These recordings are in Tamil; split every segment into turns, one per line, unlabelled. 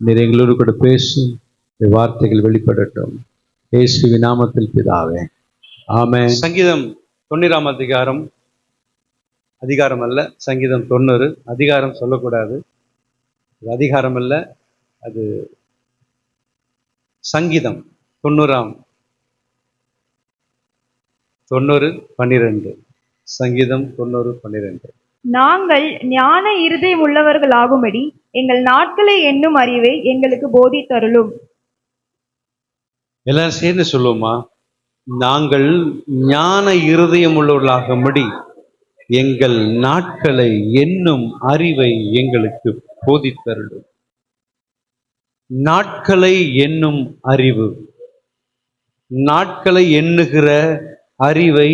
நீர் எங்களோடு கூட பேசும் வார்த்தைகள் வெளிப்படட்டும். இயேசுவின் நாமத்தில் பிதாவே, ஆமென்.
சங்கீதம் 90ஆம் அதிகாரம் அல்ல, சங்கீதம் 90. அதிகாரம் சொல்லக்கூடாது, அதிகாரம் அல்ல, அது சங்கீதம் 90:12. சங்கீதம் 90:12.
நாங்கள் ஞான இருதயம் உள்ளவர்களாகும்படி எங்கள் நாட்களை எண்ணும் அறிவை எங்களுக்கு போதித்தருளும்.
எல்லாரும் சேர்ந்து சொல்லுவோமா? நாங்கள் ஞான இருதயம் உள்ளவர்களாகும்படி எங்கள் நாட்களை எண்ணும் அறிவை எங்களுக்கு போதித்தருளும். நாட்களை எண்ணும் அறிவு, நாட்களை எண்ணுகிற அறிவை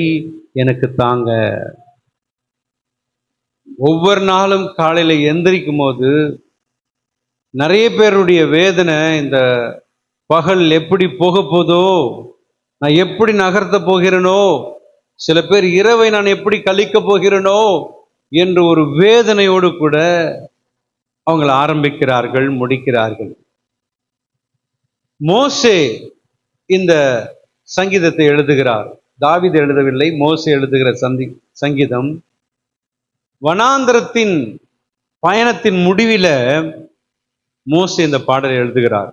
எனக்கு தாங்க. ஒவ்வொரு நாளும் காலையில எந்திரிக்கும் போது நிறைய பேருடைய வேதனை, இந்த பகல் எப்படி போக போதோ, நான் எப்படி நகர்த்த போகிறேனோ, சில பேர் இரவை நான் எப்படி கழிக்க போகிறேனோ என்று ஒரு வேதனையோடு கூட அவங்களை ஆரம்பிக்கிறார்கள், முடிக்கிறார்கள். மோசே இந்த சங்கீதத்தை எழுதுகிறார். தாவீது எழுதவில்லை, மோசே எழுதுகிற சங்கீதம். வனாந்தரத்தின் பயணத்தின் முடிவில மோசே இந்த பாடலை எழுதுகிறார்.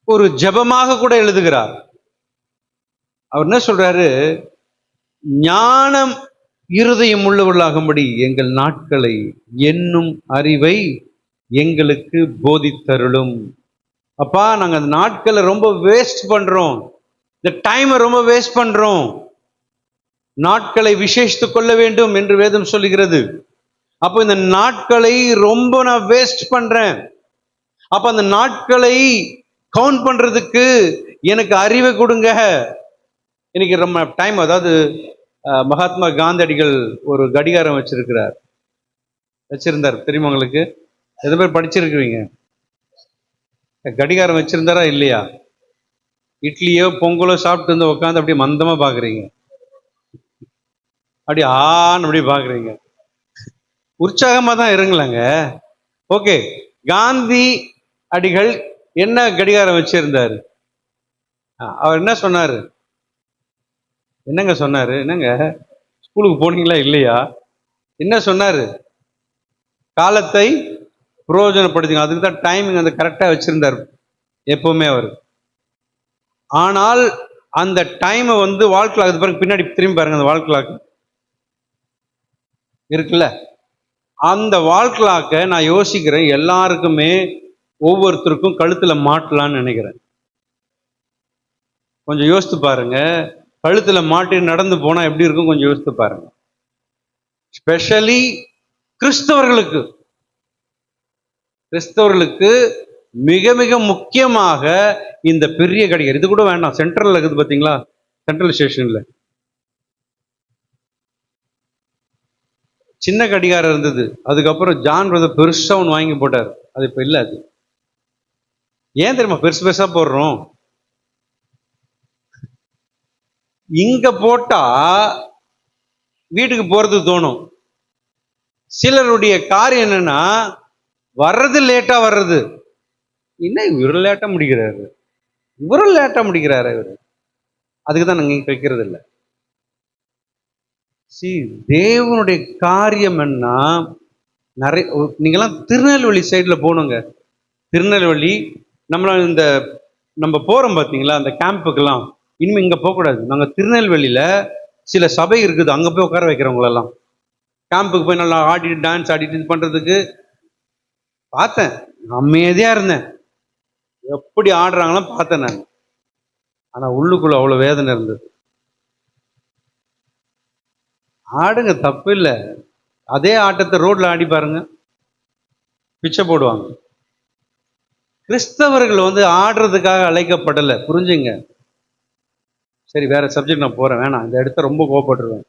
ஒரு ஜெபமாக கூட எழுதுகிறார். அவர் என்ன சொல்றாரு? ஞானம் இருதயம் உள்ளவர்களாகும்படி எங்கள் நாட்களை எண்ணும் அறிவை எங்களுக்கு போதித்தருளும். அப்பா, நாங்கள் அந்த நாட்களை ரொம்ப வேஸ்ட் பண்றோம், இந்த டைமை ரொம்ப வேஸ்ட் பண்றோம். நாட்களை விசேஷித்துக் கொள்ள வேண்டும் என்று வேதம் சொல்லுகிறது. அப்போ இந்த நாட்களை ரொம்ப நான் வேஸ்ட் பண்றேன். அப்ப அந்த நாட்களை கவுண்ட் பண்றதுக்கு எனக்கு அறிவை கொடுங்க. இன்னைக்கு ரொம்ப டைம், அதாவது மகாத்மா காந்தியடிகள் ஒரு கடிகாரம் வச்சிருந்தார், தெரியுமா உங்களுக்கு? எது பேர் படிச்சிருக்கிறீங்க? கடிகாரம் வச்சிருந்தாரா இல்லையா? இட்லியோ பொங்கலோ சாப்பிட்டு வந்து உட்காந்து அப்படியே மந்தமா பாக்குறீங்க, அப்படி ஆன்னு அப்படி பாக்குறீங்க. உற்சாகமா தான் இருங்களாங்க. ஓகே, காந்தி அடிகள் என்ன கடிகாரம் வச்சிருந்தாரு? அவர் என்ன சொன்னாரு? என்னங்க சொன்னாரு? என்னங்க ஸ்கூலுக்கு போனீங்களா இல்லையா? என்ன சொன்னாரு? காலத்தை பிரயோஜனப்படுத்துங்க. அதுக்கு தான் டைமிங் அந்த கரெக்டா வச்சிருந்தார் எப்பவுமே அவர். ஆனால் அந்த டைமை வந்து வால் கிளாக் பாருங்க, பின்னாடி திரும்பி பாருங்க, அந்த வால் கிளாக் இருக்குல்ல, அந்த வால் கிளாக்கை நான் யோசிக்கிறேன், எல்லாருக்குமே ஒவ்வொருத்தருக்கும் கழுத்துல மாட்டலான்னு நினைக்கிறேன். கொஞ்சம் யோசித்து பாருங்க, கழுத்துல மாட்டி நடந்து போனா எப்படி இருக்கும், கொஞ்சம் யோசித்து பாருங்க. ஸ்பெஷலி கிறிஸ்தவர்களுக்கு மிக மிக முக்கியமாக இந்த பெரிய கடிகாரம். இது கூட வேண்டாம், சென்ட்ரல்ல இருக்குது பாத்தீங்களா, சென்ட்ரல் ஸ்டேஷன்ல சின்ன கடிகாரம் இருந்தது. அதுக்கப்புறம் ஜான் பிரதர் பெருசா ஒன்று வாங்கி போட்டார். அது இப்ப இல்லை. அது ஏன் தெரியுமா பெருசு பெருசா போடுறோம்? இங்க போட்டா வீட்டுக்கு போறது தோணும். சிலருடைய காரியம் என்னன்னா, வர்றது லேட்டா வர்றது. என்ன இவரு லேட்டா முடிக்கிறாரு, இவரு அதுக்கு தான் நாங்க வைக்கிறது இல்லை. தேவனுடைய காரியம் என்ன? நிறைய நீங்கெல்லாம் திருநெல்வேலி சைட்ல போகணுங்க. திருநெல்வேலி நம்ம போறோம் பாத்தீங்களா அந்த கேம்புக்கெல்லாம், இனிமே இங்க போகக்கூடாது. நாங்க திருநெல்வேலியில சில சபை இருக்குது, அங்க போய் உட்கார வைக்கிறவங்களெல்லாம். கேம்புக்கு போய் நல்லா ஆடிட்டு டான்ஸ் ஆடிட்டு இது பண்றதுக்கு பார்த்தேன். அமைதியா இருந்தேன், எப்படி ஆடுறாங்களாம் பார்த்தேன் நான். ஆனா உள்ளுக்குள்ள அவ்வளவு வேதனை இருந்தது. ஆடுங்க, தப்பு இல்லை. அதே ஆட்டத்தை ரோட்ல ஆடி பாருங்க, பிச்சை போடுவாங்க. கிறிஸ்தவர்கள் வந்து ஆடுறதுக்காக அழைக்கப்படலை, புரிஞ்சுங்க. சரி, வேற சப்ஜெக்ட் நான் போறேன், வேணாம், இந்த இடத்த ரொம்ப கோவப்பட்டுருவேன்.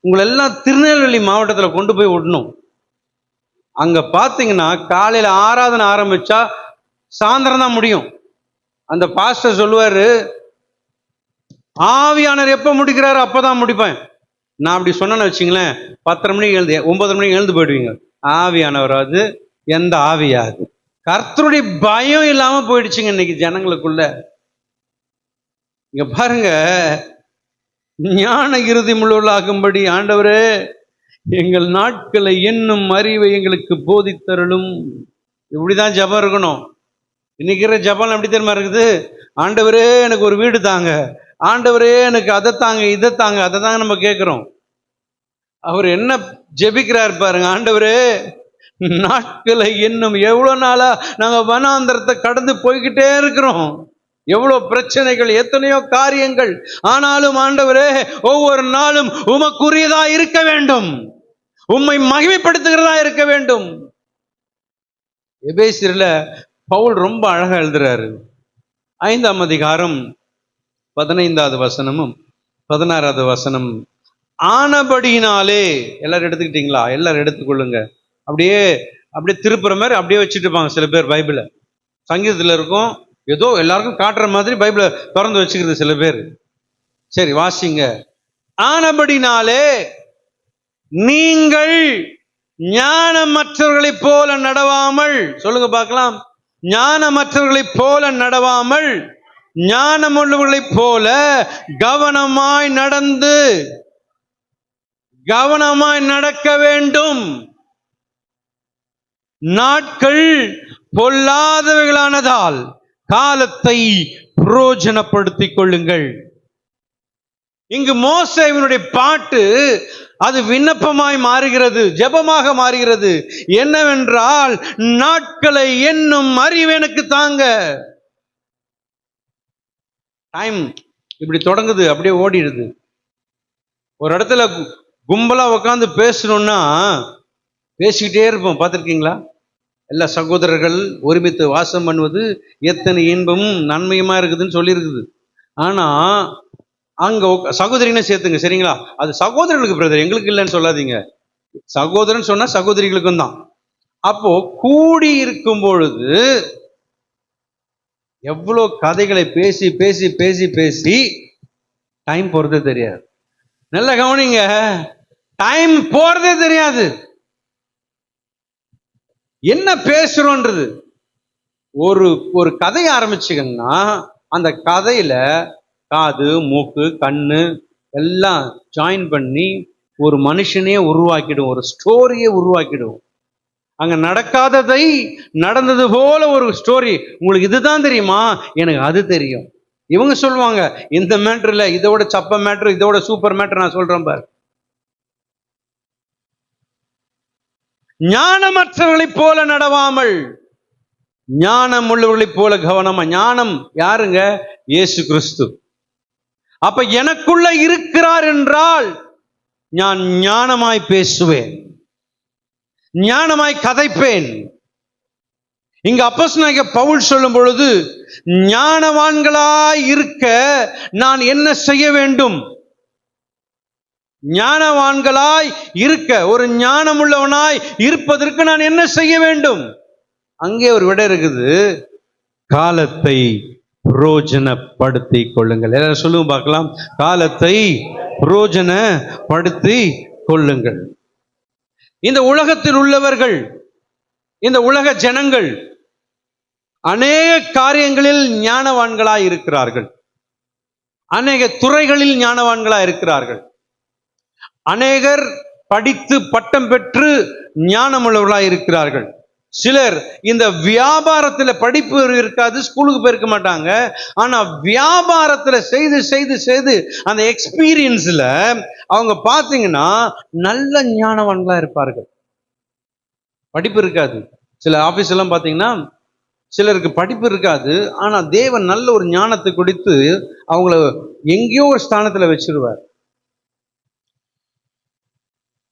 உங்களை எல்லாம் திருநெல்வேலி மாவட்டத்தில் கொண்டு போய் விடணும். அங்க பாத்தீங்கன்னா காலையில ஆராதனை ஆரம்பிச்சா சாயந்தரம் தான் முடியும். அந்த பாஸ்டர் சொல்லுவாரு, ஆவியானவர் எப்ப முடிக்கிறாரு அப்பதான் முடிப்பேன். நான் அப்படி சொன்னேன்னு வச்சுங்களேன், 10:30 மணிக்கு எழுந்து 9 மணிக்கு எழுந்து போயிடுவீங்க. ஆவியானவர் அது எந்த ஆவியாது? கர்த்தருடைய பயம் இல்லாம போயிடுச்சுங்க இன்னைக்கு ஜனங்களுக்குள்ள. இங்க பாருங்க, ஞான இருதயம் உள்ளவர்களாகும்படி ஆண்டவரே எங்கள் நாட்களை என்னும் அறிவை எங்களுக்கு போதித்தருளும். இப்படிதான் ஜெபம் இருக்கணும். இன்னைக்கு இருக்கிற ஜெபம் எப்படி தெரியுமா இருக்குது? ஆண்டவரே எனக்கு ஒரு வீடு தாங்க, ஆண்டவரே எனக்கு அதை தாங்க இதை தாங்க, அதை தாங்க நம்ம கேட்கிறோம். அவர் என்ன ஜெபிக்கிறார் பாருங்க, ஆண்டவரே நாட்களை என்னும். எவ்வளவு நாளா நாங்க வனாந்தரத்தை கடந்து போய்கிட்டே இருக்கிறோம், எவ்வளவு பிரச்சனைகள், எத்தனையோ காரியங்கள். ஆனாலும் ஆண்டவரே ஒவ்வொரு நாளும் உமக்குரியதா இருக்க வேண்டும், உம்மை மகிமைப்படுத்துகிறதா இருக்க வேண்டும். எபேசியர்ல பவுல் ரொம்ப அழகா எழுதுறாரு. 5ஆம் அதிகாரம் 15வது வசனமும் 16வது வசனம். ஆனபடியினாலே, எல்லாரும் எடுத்துக்கிட்டீங்களா? எல்லாரும் எடுத்துக்கொள்ளுங்க. அப்படியே அப்படியே திருப்புற மாதிரி அப்படியே வச்சுட்டு இருப்பாங்க சில பேர். பைபிளை சங்கீதத்தில் இருக்கும், ஏதோ எல்லாருக்கும் காட்டுற மாதிரி பைபிளை திறந்து வச்சுக்கிறது சில பேர். சரி வாசிங்க. ஆனபடினாலே நீங்கள் ஞானமற்றவர்களைப் போல நடவாமல், சொல்லுங்க பார்க்கலாம், ஞானமற்றவர்களைப் போல நடவாமல் ஞானமுள்ளவர்களைப் போல கவனமாய் நடந்து கவனமாய் நடக்க வேண்டும். நாட்கள் பொல்லாதவைகளானதால் காலத்தை பிரயோஜனப்படுத்திக் கொள்ளுங்கள். இங்கு மோசேவினுடைய பாட்டு அது விண்ணப்பமாய் மாறுகிறது, ஜெபமாக மாறுகிறது. என்னவென்றால், நாட்களை என்னும் அறிவு எனக்கு தாங்க. டைம் இப்படி தொடங்குது, அப்படியே ஓடிடுது. ஒரு இடத்துல கும்பலா உட்காந்து பேசணும்னா பேசிக்கிட்டே இருப்போம், பார்த்துருக்கீங்களா? எல்லா சகோதரர்கள் ஒருமித்து வாசம் பண்ணுவது எத்தனை இன்பமும் நன்மையுமா இருக்குதுன்னு சொல்லியிருக்குது. ஆனா அங்க சகோதரின்னு சேர்த்துங்க, சரிங்களா? அது சகோதரர்களுக்கு பிரதர், எங்களுக்கு இல்லைன்னு சொல்லாதீங்க. சகோதரன் சொன்னா சகோதரிகளுக்கும் தான். அப்போ கூடி இருக்கும் பொழுது எவ்வளோ கதைகளை பேசி பேசி பேசி பேசி டைம் போறதே தெரியாது. நல்ல கவனிங்க, டைம் போறதே தெரியாது. என்ன பேசுறோன்றது. ஒரு கதையை ஆரம்பிச்சுங்கன்னா அந்த கதையில காது, மூக்கு, கண்ணு எல்லாம் ஜாயின் பண்ணி ஒரு மனுஷனே உருவாக்கிடும், ஒரு ஸ்டோரியை உருவாக்கிடும். அங்க நடக்காததை நடந்தது போல ஒரு ஸ்டோரி. உங்களுக்கு இதுதான் தெரியுமா? எனக்கு அது தெரியும். இவங்க சொல்லுவாங்க, இந்த மேட்டர் இல்ல, இதோட சப்ப மேட்டர், இதோட சூப்பர் மேட்டர் நான் சொல்றேன் பாரு. ஞானமற்றவர்களைப் போல நடவாமல் ஞானம் உள்ளவர்களைப் போல கவனமா. ஞானம் யாருங்க? இயேசு கிறிஸ்து. அப்ப எனக்குள்ள இருக்கிறார் என்றால் நான் ஞானமாய் பேசுவேன், ஞானமாய் கதைப்பேன். இங்க அப்போஸ்தலனாகிய பவுல் சொல்லும் பொழுது, ஞானவான்களாய் இருக்க நான் என்ன செய்ய வேண்டும்? ஞானவான்களாய் இருக்க, ஒரு ஞானமுள்ளவனாய் இருப்பதற்கு நான் என்ன செய்ய வேண்டும்? அங்கே ஒரு விடை இருக்குது. காலத்தை பிரயோஜனப்படுத்தி கொள்ளுங்கள். எல்லாரும் சொல்லுங்க பார்க்கலாம், காலத்தை பிரயோஜனப்படுத்தி கொள்ளுங்கள். இந்த உலகத்தில் உள்ளவர்கள், இந்த உலக ஜனங்கள் அநேக காரியங்களில் ஞானவான்களாய் இருக்கிறார்கள், அநேக துறைகளில் ஞானவான்களாய் இருக்கிறார்கள். அநேகர் படித்து பட்டம் பெற்று ஞானமுள்ளவர்களாய் இருக்கிறார்கள். சிலர் இந்த வியாபாரத்துல படிப்பு இருக்காது, ஸ்கூலுக்கு போயிருக்க மாட்டாங்க. ஆனா வியாபாரத்துல செய்து செய்து செய்து அந்த எக்ஸ்பீரியன்ஸ்ல அவங்க பார்த்தீங்கன்னா நல்ல ஞானவான்களா இருப்பார்கள். படிப்பு இருக்காது. சில ஆபீஸ் எல்லாம் பார்த்தீங்கன்னா சிலருக்கு படிப்பு இருக்காது, ஆனா தேவன் நல்ல ஒரு ஞானத்தை கொடுத்து அவங்கள எங்கேயோ ஒரு ஸ்தானத்துல வச்சிருவார்.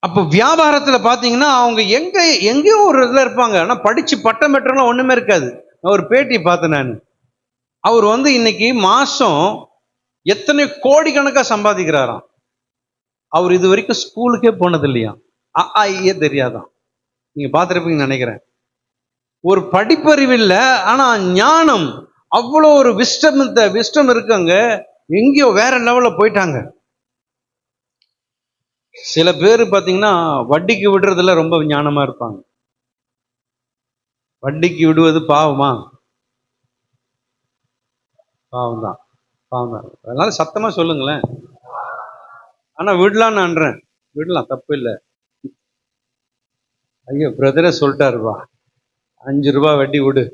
அப்போ வியாபாரத்துல பாத்தீங்கன்னா அவங்க எங்கேயோ ஒரு இதுல இருப்பாங்க, ஆனா படிச்சு பட்டம் பெற்றவங்க ஒண்ணுமே இருக்காது. ஒரு பேட்டி பார்த்தேன் நான். அவர் இன்னைக்கு மாசம் எத்தனை கோடிக்கணக்கா சம்பாதிக்கிறாராம். அவர் இது வரைக்கும் ஸ்கூலுக்கே போனது இல்லையா, ஐயே தெரியாதான். நீங்க பார்த்துருப்பீங்கன்னு நினைக்கிறேன். ஒரு படிப்பறிவு இல்லை, ஆனா ஞானம் அவ்வளோ ஒரு விஸ்டம் இருக்குங்க. எங்கேயோ வேற லெவல்ல போயிட்டாங்க. சில பேர் பார்த்தீங்கன்னா வட்டிக்கு விடுறதுல ரொம்ப ஞானமா இருப்பாங்க. வட்டிக்கு விடுவது பாவமா? பாவம் தான், பாவம் தான். அதனால சத்தமா சொல்லுங்களேன். ஆனா விடலான்னு அன்றேன், விடலாம், தப்பு இல்லை. ஐயோ பிரதரே சொல்லிட்டாருப்பா, 5 ரூபாய் வட்டி விடு.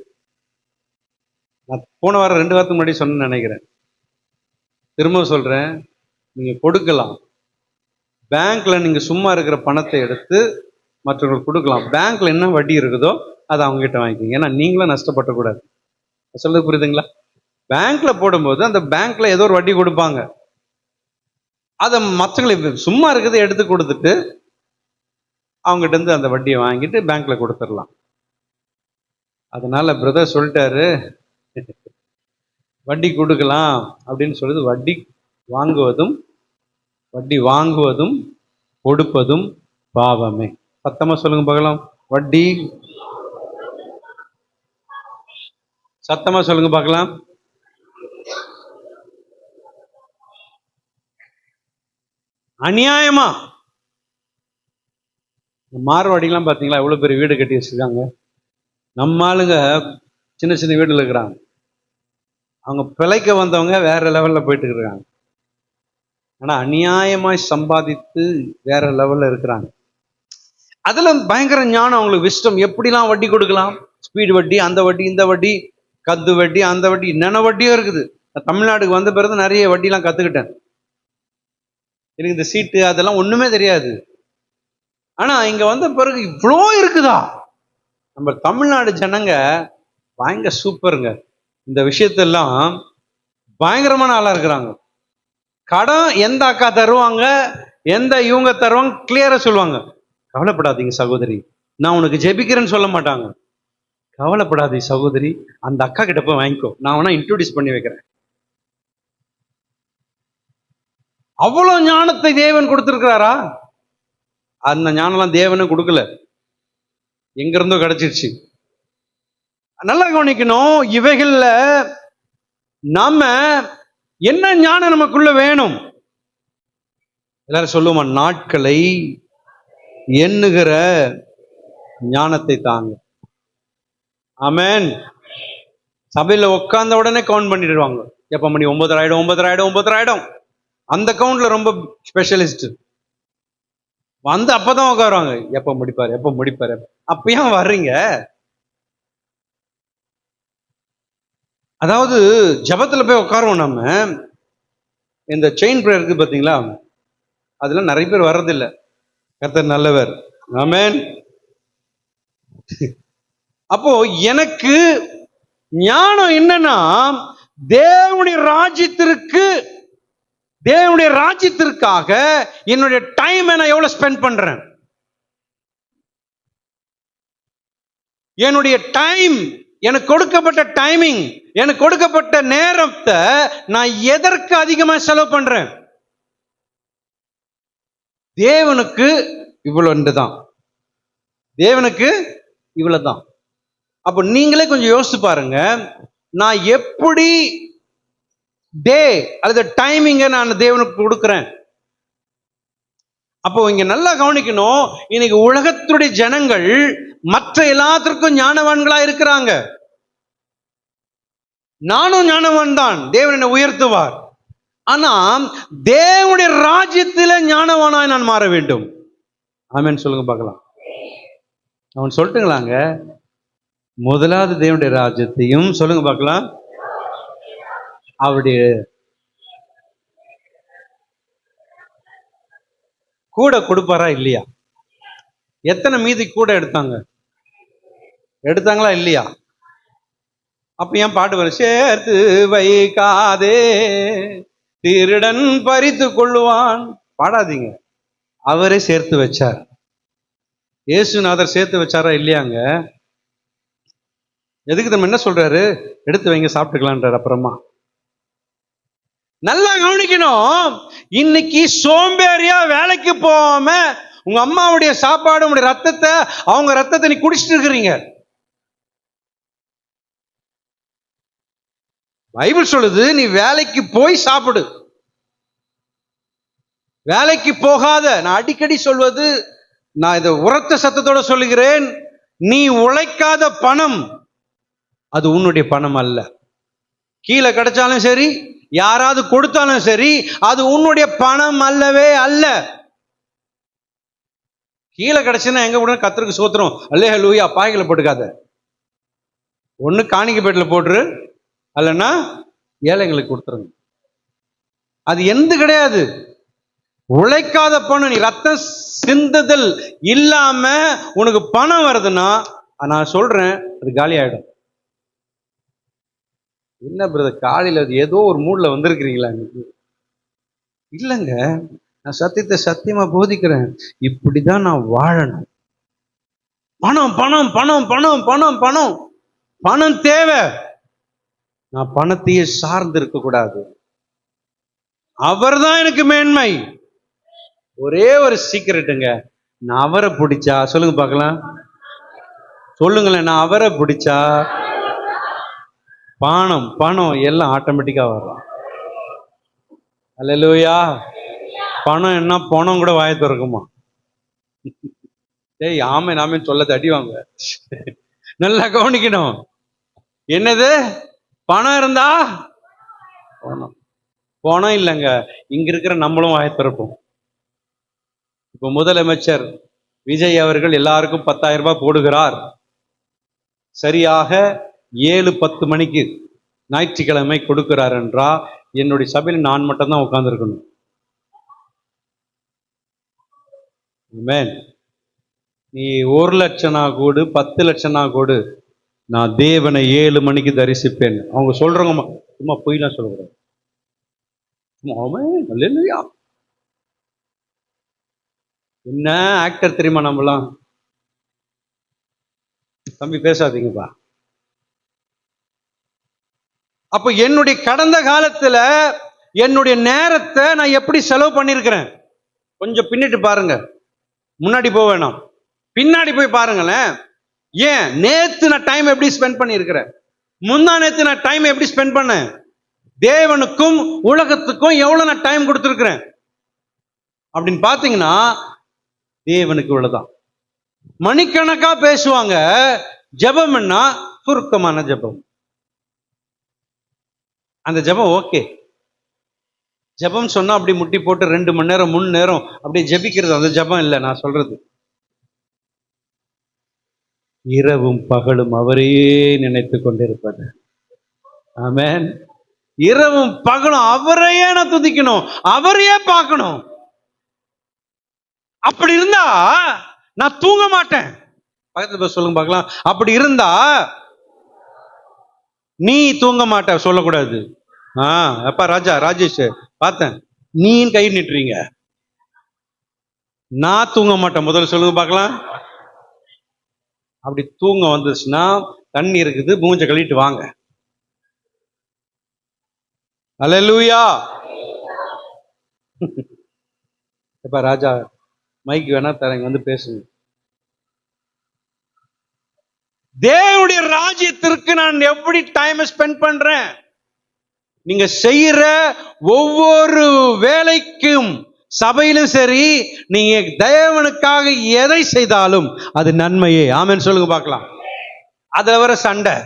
நான் போன வாரம் 2 வாரத்துக்கு முன்னாடி சொன்னேன்னு நினைக்கிறேன். திரும்ப சொல்றேன், நீங்க கொடுக்கலாம். பேங்க்ல நீங்க சும்மா இருக்கிற பணத்தை எடுத்து மற்றவங்களுக்கு கொடுக்கலாம். பேங்க்ல என்ன வட்டி இருக்குதோ அதை அவங்க கிட்ட வாங்கிக்கோங்க. ஏன்னா நீங்களும் நஷ்டப்படக்கூடாது. சொல்றது புரியுதுங்களா? பேங்க்ல போடும்போது அந்த பேங்க்ல ஏதோ ஒரு வட்டி கொடுப்பாங்க. அதை மற்றவங்களுக்கு சும்மா இருக்கிறத எடுத்து கொடுத்துட்டு அவங்ககிட்ட இருந்து அந்த வட்டியை வாங்கிட்டு பேங்க்ல கொடுத்துடலாம். அதனால பிரதர் சொல்லிட்டாரு, வட்டி கொடுக்கலாம் அப்படின்னு சொல்லுது. வட்டி வாங்குவதும் கொடுப்பதும் பாவமே. சத்தமா சொல்லுங்க பார்க்கலாம். வட்டி, சத்தமா சொல்லுங்க பார்க்கலாம். அநியாயமா. மார்வாடிலாம் பார்த்தீங்களா எவ்வளவு பெரிய வீடு கட்டி வச்சிருக்காங்க. நம்ம ஆளுங்க சின்ன சின்ன வீடுல இருக்கிறாங்க. அவங்க பிழைக்க வந்தவங்க வேற லெவல்ல போயிட்டு இருக்காங்க. ஆனா அநியாயமாய் சம்பாதித்து வேற லெவல்ல இருக்கிறாங்க. அதுல பயங்கர ஞானம் அவங்களுக்கு, விஸ்டம். எப்படிலாம் வட்டி கொடுக்கலாம், ஸ்பீடு வட்டி, அந்த வட்டி, இந்த வட்டி, கத்து வட்டி, அந்த வட்டி, என்னென்ன வட்டியும் இருக்குது. தமிழ்நாடுக்கு வந்த பிறகு நிறைய வட்டிலாம் கத்துக்கிட்டேன். எனக்கு இந்த சீட்டு அதெல்லாம் ஒண்ணுமே தெரியாது. ஆனா இங்க வந்த பிறகு இவ்வளோ இருக்குதா. நம்ம தமிழ்நாடு ஜனங்க பயங்கர சூப்பருங்க. இந்த விஷயத்தெல்லாம் பயங்கரமான ஆளா இருக்கிறாங்க. கடன் எந்த அக்கா தருவாங்க, எந்த இவங்க தருவாங்க, கிளியரா சொல்லுவாங்க. கவலைப்படாதீங்க சகோதரி, நான் உனக்கு ஜெபிக்கிறேன்னு சொல்ல மாட்டாங்க. கவலைப்படாதீங்க சகோதரி, அந்த அக்கா கிட்ட போய் வாங்கிக்கோ, நான் வேணா இன்ட்ரோடியூஸ் பண்ணி வைக்கிறேன். அவ்வளவு ஞானத்தை தேவன் கொடுத்திருக்கிறாரா? அந்த ஞானம்லாம் தேவனும் கொடுக்கல, எங்க இருந்தோ கிடைச்சிருச்சு. நல்லா கவனிக்கணும். இவைகள்ல நாம என்ன ஞானம் நமக்குள்ள வேணும்? எல்லாரும் சொல்லுவோமா, நாட்களை எண்ணுகிற ஞானத்தை தாங்க. ஆமென். சபையில உட்கார்ந்த உடனே கவுண்ட் பண்ணிடுவாங்க. எப்ப மணி 9 ஆயிடும், 9 ஆயிடும். அந்த கவுண்ட்ல ரொம்ப ஸ்பெஷலிஸ்ட். வந்து அப்பதான் உட்காருவாங்க, எப்ப முடிப்பாரு. அப்ப ஏன் வர்றீங்க? அதாவது ஜபத்துல போய் உட்காருவோம். நம்ம இந்த செயின் பிரேயர் இருக்கு பாத்தீங்களா, அதுல நிறைய பேர் வர்றதில்லை. கர்த்தர் நல்லவர். ஆமென். அப்போ எனக்கு ஞானம் என்னன்னா, தேவனுடைய ராஜ்யத்திற்காக என்னுடைய டைம் நான் எவ்வளவு ஸ்பெண்ட் பண்றேன். என்னுடைய டைம், எனக்கு கொடுக்கப்பட்ட டைமிங், எனக்கு கொடுக்கப்பட்ட நேரத்தை நான் எதற்கு அதிகமா செலவு பண்றேன்? தேவனுக்கு இவ்வளவுதான், தேவனுக்கு இவ்வளவுதான். அப்ப நீங்களே கொஞ்சம் யோசிச்சு பாருங்க, நான் எப்படி டே அல்லது டைமிங்க நான் தேவனுக்கு கொடுக்கிறேன். அப்போ இங்க நல்லா கவனிக்கணும். இன்னைக்கு உலகத்துடைய ஜனங்கள் மற்ற எல்லாத்திற்கும் ஞானவான்களா இருக்கிறாங்க. நானும் ஞானவான் தான், தேவன் என்னை உயர்த்துவார். ஆனா தேவனுடைய ராஜ்யத்தில ஞானவானாய் நான் மாற வேண்டும். ஆமென் சொல்லுங்க பார்க்கலாம். அவன் சொல்லட்டுங்களாங்க, முதலாவது தேவனுடைய ராஜ்யத்தையும் சொல்லுங்க பார்க்கலாம், அவருடைய கூட கொடுப்பாரா இல்லையா? எத்தனை மீதி கூட எடுத்தாங்களா இல்லையா? அப்ப ஏன் பாட்டு வரும், சேர்த்து வைக்காதே திருடன் பறித்து கொள்ளுவான். பாடாதீங்க, அவரே சேர்த்து வச்சார். இயேசுநாதர் சேர்த்து வச்சாரா இல்லையாங்க? எதுக்கு நம்ம என்ன சொல்றாரு, எடுத்து வைங்க சாப்பிட்டுக்கலான்றார். அப்புறமா நல்லா கவனிக்கணும். இன்னைக்கு சோம்பேறியா வேலைக்கு போகாம உங்க அம்மாவுடைய சாப்பாடு, உங்களுடைய ரத்தத்தை, அவங்க ரத்தத்தை நீ குடிச்சிட்டு இருக்கிறீங்க. பைபிள் சொல்லுது, நீ வேலைக்கு போய் சாப்பிடு, வேலைக்கு போகாத. நான் அடிக்கடி சொல்வது, நான் இதை உரத்த சத்தத்தோட சொல்லுகிறேன், நீ உழைக்காத பணம் அது உன்னுடைய பணம் அல்ல. கீழே கிடைச்சாலும் சரி, யாராவது கொடுத்தாலும் சரி, அது உன்னுடைய பணம் அல்லவே அல்ல. கீழே கிடைச்சுன்னா எங்க உடனே கர்த்தருக்கு ஸ்தோத்திரம், அல்லேலூயா, பாய்களை போட்டுக்காத. ஒண்ணு காணிக்கை பேட்டில் போட்டுரு, அல்லன்னா ஏழைங்களுக்கு கொடுத்துருங்க. அது எந்த கிடையாது. உழைக்காத பணம், நீ ரத்தம் சிந்துதல் இல்லாம உனக்கு பணம் வருதுன்னா நான் சொல்றேன் அது காலி ஆயிடும். என்ன பிரதர் காலையில ஏதோ ஒரு மூட்ல வந்திருக்கிறீங்களா? இல்லைங்க, நான் சத்தியத்தை சத்தியமா போதிக்கிறேன். இப்படிதான் நான் வாழணும். பணம் பணம் பணம் பணம் பணம் பணம் பணம் தேவை. நான் பணத்தையே சார்ந்து இருக்க கூடாது. அவர்தான் எனக்கு மேன்மை. ஒரே ஒரு சீக்கிரட்டுங்க, நான் அவரை பிடிச்சா, சொல்லுங்க பார்க்கலாம், சொல்லுங்களேன், நான் அவரை பிடிச்சா பணம் பணம் எல்லாம் ஆட்டோமேட்டிக்கா வரும். அல்லேலூயா. பணம் என்ன பணம் கூட வாயை திறக்குமா? ஏய் ஆமே நாமே சொல்ல அடிவாங்க. நல்லா கவனிக்கணும். என்னது? பணம் இருந்தா பணம், பணம் இல்லைங்க, இங்க இருக்கிற நம்மளும் வாயை திறப்போம். இப்ப முதலமைச்சர் விஜய் அவர்கள் எல்லாருக்கும் 10,000 ரூபாய் போடுகிறார். சரியாக 7:10 மணிக்கு ஞாயிற்றுக்கிழமை கொடுக்கிறார் என்றா என்னுடைய சபையில் நான் மட்டும்தான் உட்கார்ந்துருக்கணும். நீ 1 லட்சம் கூடு, 10 லட்சம் கூடு, நான் தேவனை 7 மணிக்கு தரிசிப்பேன். அவங்க சொல்றவங்க சும்மா பொய்லாம் சொல்லக்கூடாது. என்ன ஆக்டர் தெரியுமா நம்மலாம்? தம்பி பேசாதீங்கப்பா. அப்ப என்னுடைய கடந்த காலத்துல என்னுடைய நேரத்தை நான் எப்படி செலவு பண்ணிருக்கிறேன் கொஞ்சம் பின்னிட்டு பாருங்க. முன்னாடி போக வேணாம், பின்னாடி போய் பாருங்களேன். ஏன் நேத்து நான் டைம் எப்படி ஸ்பெண்ட் பண்ணியிருக்கிறேன், முந்தா நேத்து நான் டைம் எப்படி ஸ்பெண்ட் பண்ணேன், தேவனுக்கும் உலகத்துக்கும் எவ்வளவு நான் டைம் கொடுத்துருக்கிறேன் அப்படின்னு பாத்தீங்கன்னா தேவனுக்கு இவ்வளவுதான். மணிக்கணக்கா பேசுவாங்க, ஜெபம்னா சுருக்கமான ஜெபம். அந்த ஜெபம் ஓகே, ஜெபம் சொன்னா அப்படி முட்டி போட்டு 2 மணி நேரம் 3 நேரம் அப்படியே ஜெபிக்கிறது, அந்த ஜெபம் இல்லை நான் சொல்றது. இரவும் பகலும் அவரையே நினைத்து கொண்டிருப்பது. ஆமென். இரவும் பகலும் அவரையே நான் துதிக்கணும், அவரையே பார்க்கணும். அப்படி இருந்தா நான் தூங்க மாட்டேன். பக்கத்துல போய் சொல்லுங்க பார்க்கலாம், அப்படி இருந்தா நீ தூங்க மாட்ட சொல்லக்கூடாது. அப்பா ராஜா ராஜேஷ் பார்த்தேன், நீ கை நிட்டுறீங்க, நான் தூங்க மாட்டேன் முதல்ல சொல்லுங்க பார்க்கலாம். அப்படி தூங்க வந்துச்சுன்னா தண்ணி இருக்குது, மூஞ்ச கழிட்டு வாங்க. அல்லேலூயா. எப்பா ராஜா மைக் வேணா தரங்க, வந்து பேசுங்க. தேவனுடைய ராஜ்யத்திற்கு நான் எப்படி டைம் ஸ்பெண்ட் பண்றேன்? நீங்க செய்யற ஒவ்வொரு வேலைக்கும் சபையிலும் சரி, நீங்க தேவனுக்காக எதை செய்தாலும் அது நன்மையே. ஆமென் சொல்லுங்க பார்க்கலாம். அதை வர சண்டை,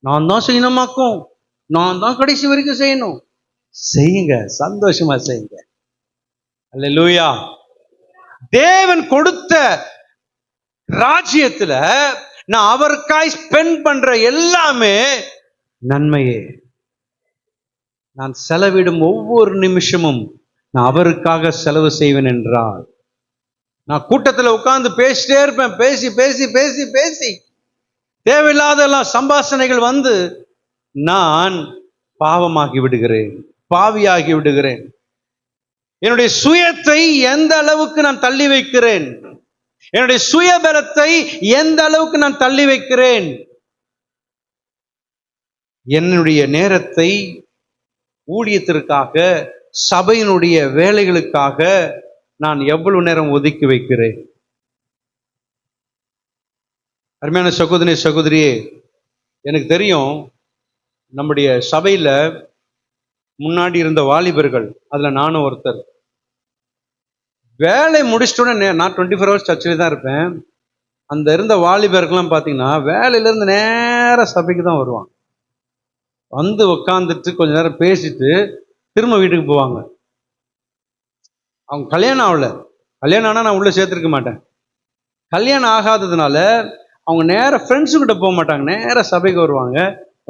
நான் தான் செய்யணுமாக்கும், நான் தான் கடைசி வரைக்கும் செய்யணும். செய்யுங்க, சந்தோஷமா செய்யுங்க. அல்லேலூயா. தேவன் கொடுத்த ராஜ்யத்துல நான் அவருக்காய் ஸ்பெண்ட் பண்ற எல்லாமே நன்மையே. நான் செலவிடும் ஒவ்வொரு நிமிஷமும் நான் அவருக்காக செலவு செய்வேன் என்றால், நான் கூட்டத்தில் உட்கார்ந்து பேசிட்டே இருப்பேன், பேசி பேசி பேசி பேசி தேவையில்லாதெல்லாம் சம்பாஷணைகள் வந்து நான் பாவமாகி விடுகிறேன், பாவியாகி விடுகிறேன். என்னுடைய சுயத்தை எந்த அளவுக்கு நான் தள்ளி வைக்கிறேன், என்னுடைய சுயபலத்தை எந்த அளவுக்கு நான் தள்ளி வைக்கிறேன், என்னுடைய நேரத்தை ஊழியத்திற்காக சபையினுடைய வேலைகளுக்காக நான் எவ்வளவு நேரம் ஒதுக்கி வைக்கிறேன். அருமையான சகோதரி சகோதரியே, எனக்கு தெரியும் நம்முடைய சபையில முன்னாடி இருந்த வாலிபர்கள், அதுல நானும் ஒருத்தர், வேலை முடிச்சிட்டோன்னே நான் 24 hours சர்ச்சில் தான் இருப்பேன். அந்த இருந்த வாலிபருக்கெல்லாம் பார்த்தீங்கன்னா வேலையிலேருந்து நேராக சபைக்கு தான் வருவாங்க. வந்து உட்காந்துட்டு கொஞ்ச நேரம் பேசிட்டு திரும்ப வீட்டுக்கு போவாங்க. அவங்க கல்யாணம் ஆகல. கல்யாணம் ஆனால் நான் உள்ளே சேர்த்துருக்க மாட்டேன். கல்யாணம் ஆகாததுனால அவங்க நேராக ஃப்ரெண்ட்ஸுக்கிட்ட போக மாட்டாங்க, நேராக சபைக்கு வருவாங்க.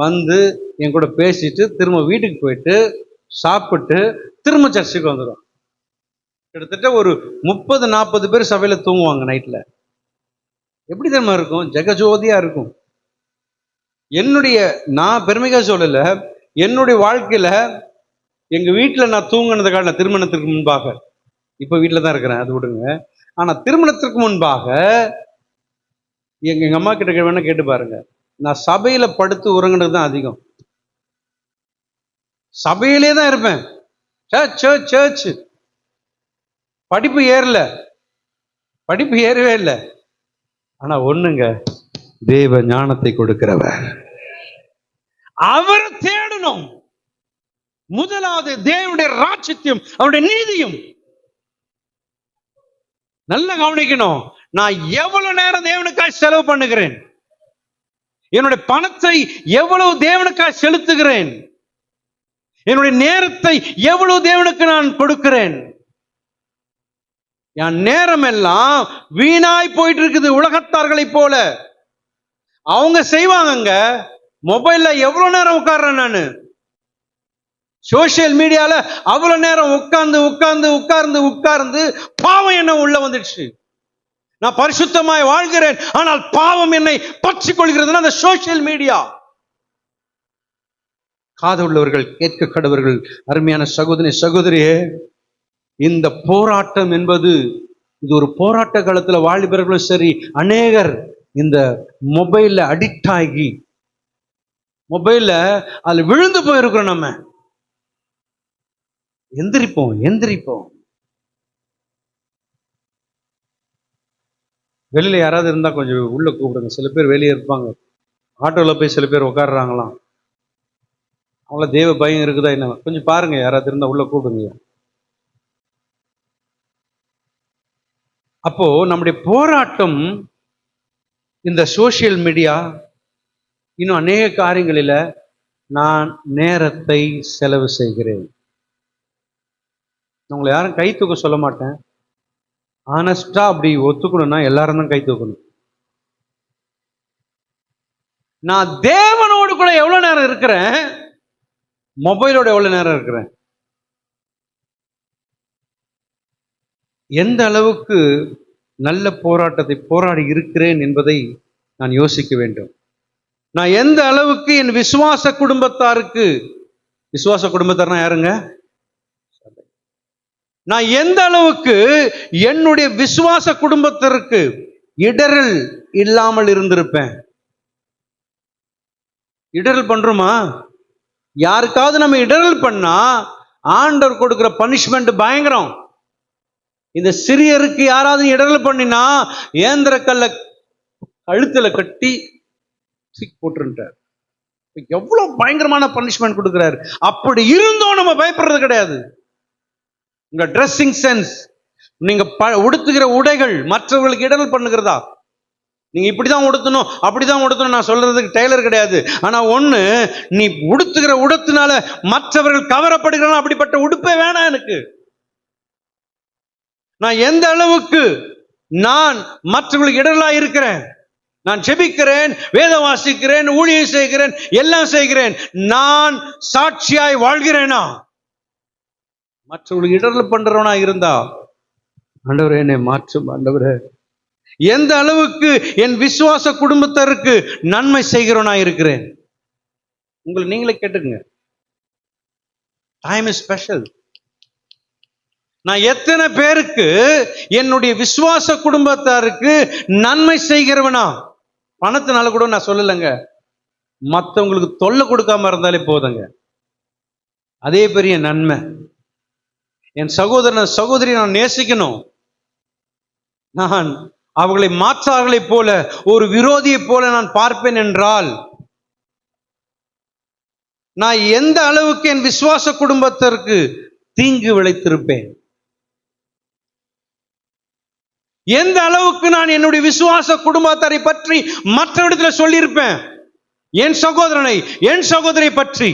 வந்து என் கூட பேசிட்டு திரும்ப வீட்டுக்கு போயிட்டு சாப்பிட்டு திரும்ப சர்ச்சுக்கு வந்துடும். கிட்டத்தட்ட ஒரு 30-40 பேர் சபையில் தூங்குவாங்க நைட்டில். எப்படி தெரியுமா இருக்கும்? ஜெகஜோதியாக இருக்கும். நான் பெருமைக்காக சொல்லல, என்னுடைய வாழ்க்கையில் எங்கள் வீட்டில் நான் தூங்கினதை காட்டின திருமணத்திற்கு முன்பாக, இப்போ வீட்டில் தான் இருக்கிறேன், அது விடுங்க. ஆனால் திருமணத்திற்கு முன்பாக எங்கள் அம்மா கிட்ட வேணா கேட்டு பாருங்க, நான் சபையில் படுத்து உறங்கினது தான் அதிகம். சபையிலே தான் இருப்பேன். சர்ச் படிப்பு ஏறவே இல்லை. ஆனா ஒண்ணுங்க, தேவ ஞானத்தை கொடுக்கிறவர். அவர் தேடணும். முதலாவது தேவனுடைய ராஜ்யத்தையும் அவருடைய நீதியும். நல்லா கவனிக்கணும். நான் எவ்வளவு நேரம் தேவனுக்காய் செலவு பண்ணுகிறேன், என்னுடைய பணத்தை எவ்வளவு தேவனுக்காய் செலுத்துகிறேன், என்னுடைய நேரத்தை எவ்வளவு தேவனுக்கு நான் கொடுக்கிறேன். என் நேரம் எல்லாம் வீணாய் போயிட்டு இருக்குது. உலகத்தார்களை போல அவங்க செய்வாங்க. மொபைல்ல எவ்வளவு நேரம் உட்கார்றேன் நான், சோசியல் மீடியால அவ்வளவு நேரம் உட்கார்ந்து பாவம் என்ன உள்ள வந்துடுச்சு. நான் பரிசுத்தமாய் வாழ்கிறேன், ஆனால் பாவம் என்னை பற்றிக் கொள்கிறதுனா அந்த சோசியல் மீடியா. காது உள்ளவர்கள் கேட்க கடவர்கள். அருமையான சகோதரியே, இந்த போராட்டம் என்பது இது ஒரு போராட்ட காலத்துல வாலிபர்களும் சரி, அநேகர் இந்த மொபைல்ல அடிக்ட் ஆகி மொபைல்ல அதுல விழுந்து போயிருக்கிறோம். நம்ம எந்திரிப்போம். வெளியில யாராவது இருந்தா கொஞ்சம் உள்ள கூப்பிடுங்க. சில பேர் வெளியே இருப்பாங்க, ஆட்டோல போய் சில பேர் உட்காடுறாங்களாம். அவங்கள தேவ பயம் இருக்குதா என்ன, கொஞ்சம் பாருங்க. யாராவது இருந்தா உள்ள கூப்பிடுங்க. அப்போ நம்முடைய போராட்டம் இந்த சோசியல் மீடியா, இன்னும் அநேக காரியங்களில் நான் நேரத்தை செலவு செய்கிறேன். உங்களை யாரும் கை தூக்க சொல்ல மாட்டேன். ஆனஸ்டா அப்படி ஒத்துக்கணும்னா எல்லாரும் தான் கை தூக்கணும். நான் தேவனோடு கூட எவ்வளவு நேரம் இருக்கிறேன், மொபைலோட எவ்வளவு நேரம் இருக்கிறேன், எந்த அளவுக்கு நல்ல போராட்டத்தை போராடி இருக்கிறேன் என்பதை நான் யோசிக்க வேண்டும். நான் எந்த அளவுக்கு என் விசுவாச குடும்பத்தாருக்கு, விசுவாச குடும்பத்தார்னா யாருங்க? நான் எந்த அளவுக்கு என்னுடைய விசுவாச குடும்பத்திற்கு இடரல் இல்லாமல் இருந்திருப்பேன். இடரல் பண்றோமா? யாருக்காவது நம்ம இடரல் பண்ணா ஆண்டவர் கொடுக்கிற பனிஷ்மெண்ட் பயங்கரம். இந்த சிறியருக்கு யாராவது இடரல் பண்ணினா ஏந்திர கல்ல கழுத்துல கட்டி போட்டுட்டார். எவ்வளவு பயங்கரமான பனிஷ்மெண்ட் கொடுக்கிறாரு. அப்படி இருந்தோம் நம்ம பயப்படுறது கிடையாது. உங்க ட்ரெஸ்ஸிங் சென்ஸ், நீங்க உடுத்துகிற உடைகள் மற்றவர்களுக்கு இடரல் பண்ணுகிறதா? நீங்க இப்படிதான் உடுத்தணும் அப்படிதான் உடுத்தணும் நான் சொல்றதுக்கு டெய்லர் கிடையாது. ஆனா ஒண்ணு, நீ உடுத்துகிற உடுத்தினால மற்றவர்கள் கவரப்படுகிறான், அப்படிப்பட்ட உடுப்பே வேணாம் எனக்கு. நான் எந்த அளவுக்கு நான் மற்றவர்களுக்கு இடரலா இருக்கிறேன். நான் ஜெபிக்கிறேன், வேதம் வாசிக்கிறேன், ஊழியம் செய்கிறேன், எல்லாம் செய்கிறேன். நான் சாட்சியாய் வாழ்கிறேனா? மற்றவர்களுக்கு இடரல் பண்றவனா இருந்தா, ஆண்டவரே என்னை மாற்றும் ஆண்டவரே. எந்த அளவுக்கு என் விசுவாச குடும்பத்திற்கு நன்மை செய்கிறவனா இருக்கிறேன்? உங்களை நீங்களே கேட்டுங்க. Time is special. நான் எத்தனை பேருக்கு என்னுடைய விசுவாச குடும்பத்தாருக்கு நன்மை செய்கிறவனா? பணத்தினால கூட நான் சொல்லலைங்க, மற்றவங்களுக்கு தொல்லை கொடுக்காம இருந்தாலே போதுங்க, அதே பெரிய நன்மை. என் சகோதரன் சகோதரி நான் நேசிக்கணும். நான் அவர்களை மாற்றார்களை போல, ஒரு விரோதியை போல நான் பார்ப்பேன் என்றால், நான் எந்த அளவுக்கு என் விசுவாச குடும்பத்திற்கு தீங்கு விளைத்திருப்பேன். எந்த அளவுக்கு நான் என்னுடைய விசுவாச குடும்பத்தாரை பற்றி மற்றவரிடத்துல சொல்லியிருப்பேன், என் சகோதரனை என் சகோதரை பற்றி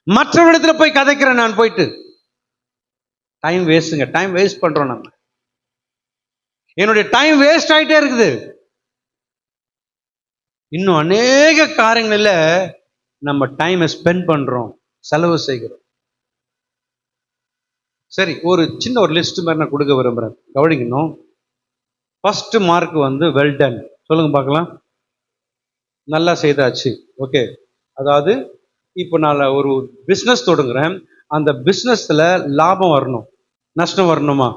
மற்றவரிடத்துல போய் கதைக்கிறேன். நான் போயிட்டு டைம் வேஸ்ட்டுங்க, டைம் வேஸ்ட் பண்றோம். நம்ம என்னுடைய டைம் வேஸ்ட் ஆயிட்டே இருக்குது. இன்னும் அநேக காரியங்களில் நம்ம டைமை ஸ்பெண்ட் பண்றோம், செலவு செய்கிறோம். சரி, ஒரு சின்ன ஒரு லிஸ்ட் மாதிரி நான் கொடுக்க விரும்புறேன், கவனிக்கணும். ஃபர்ஸ்ட் மார்க் வந்து வெல் டன். சொல்லுங்க பார்க்கலாம். நல்லா செய்தாச்சு, ஓகே. அதாவது இப்போ நான் ஒரு பிஸ்னஸ் தொடங்குறேன், அந்த பிஸ்னஸ்ல லாபம் வரணும், நஷ்டம் வரணுமா?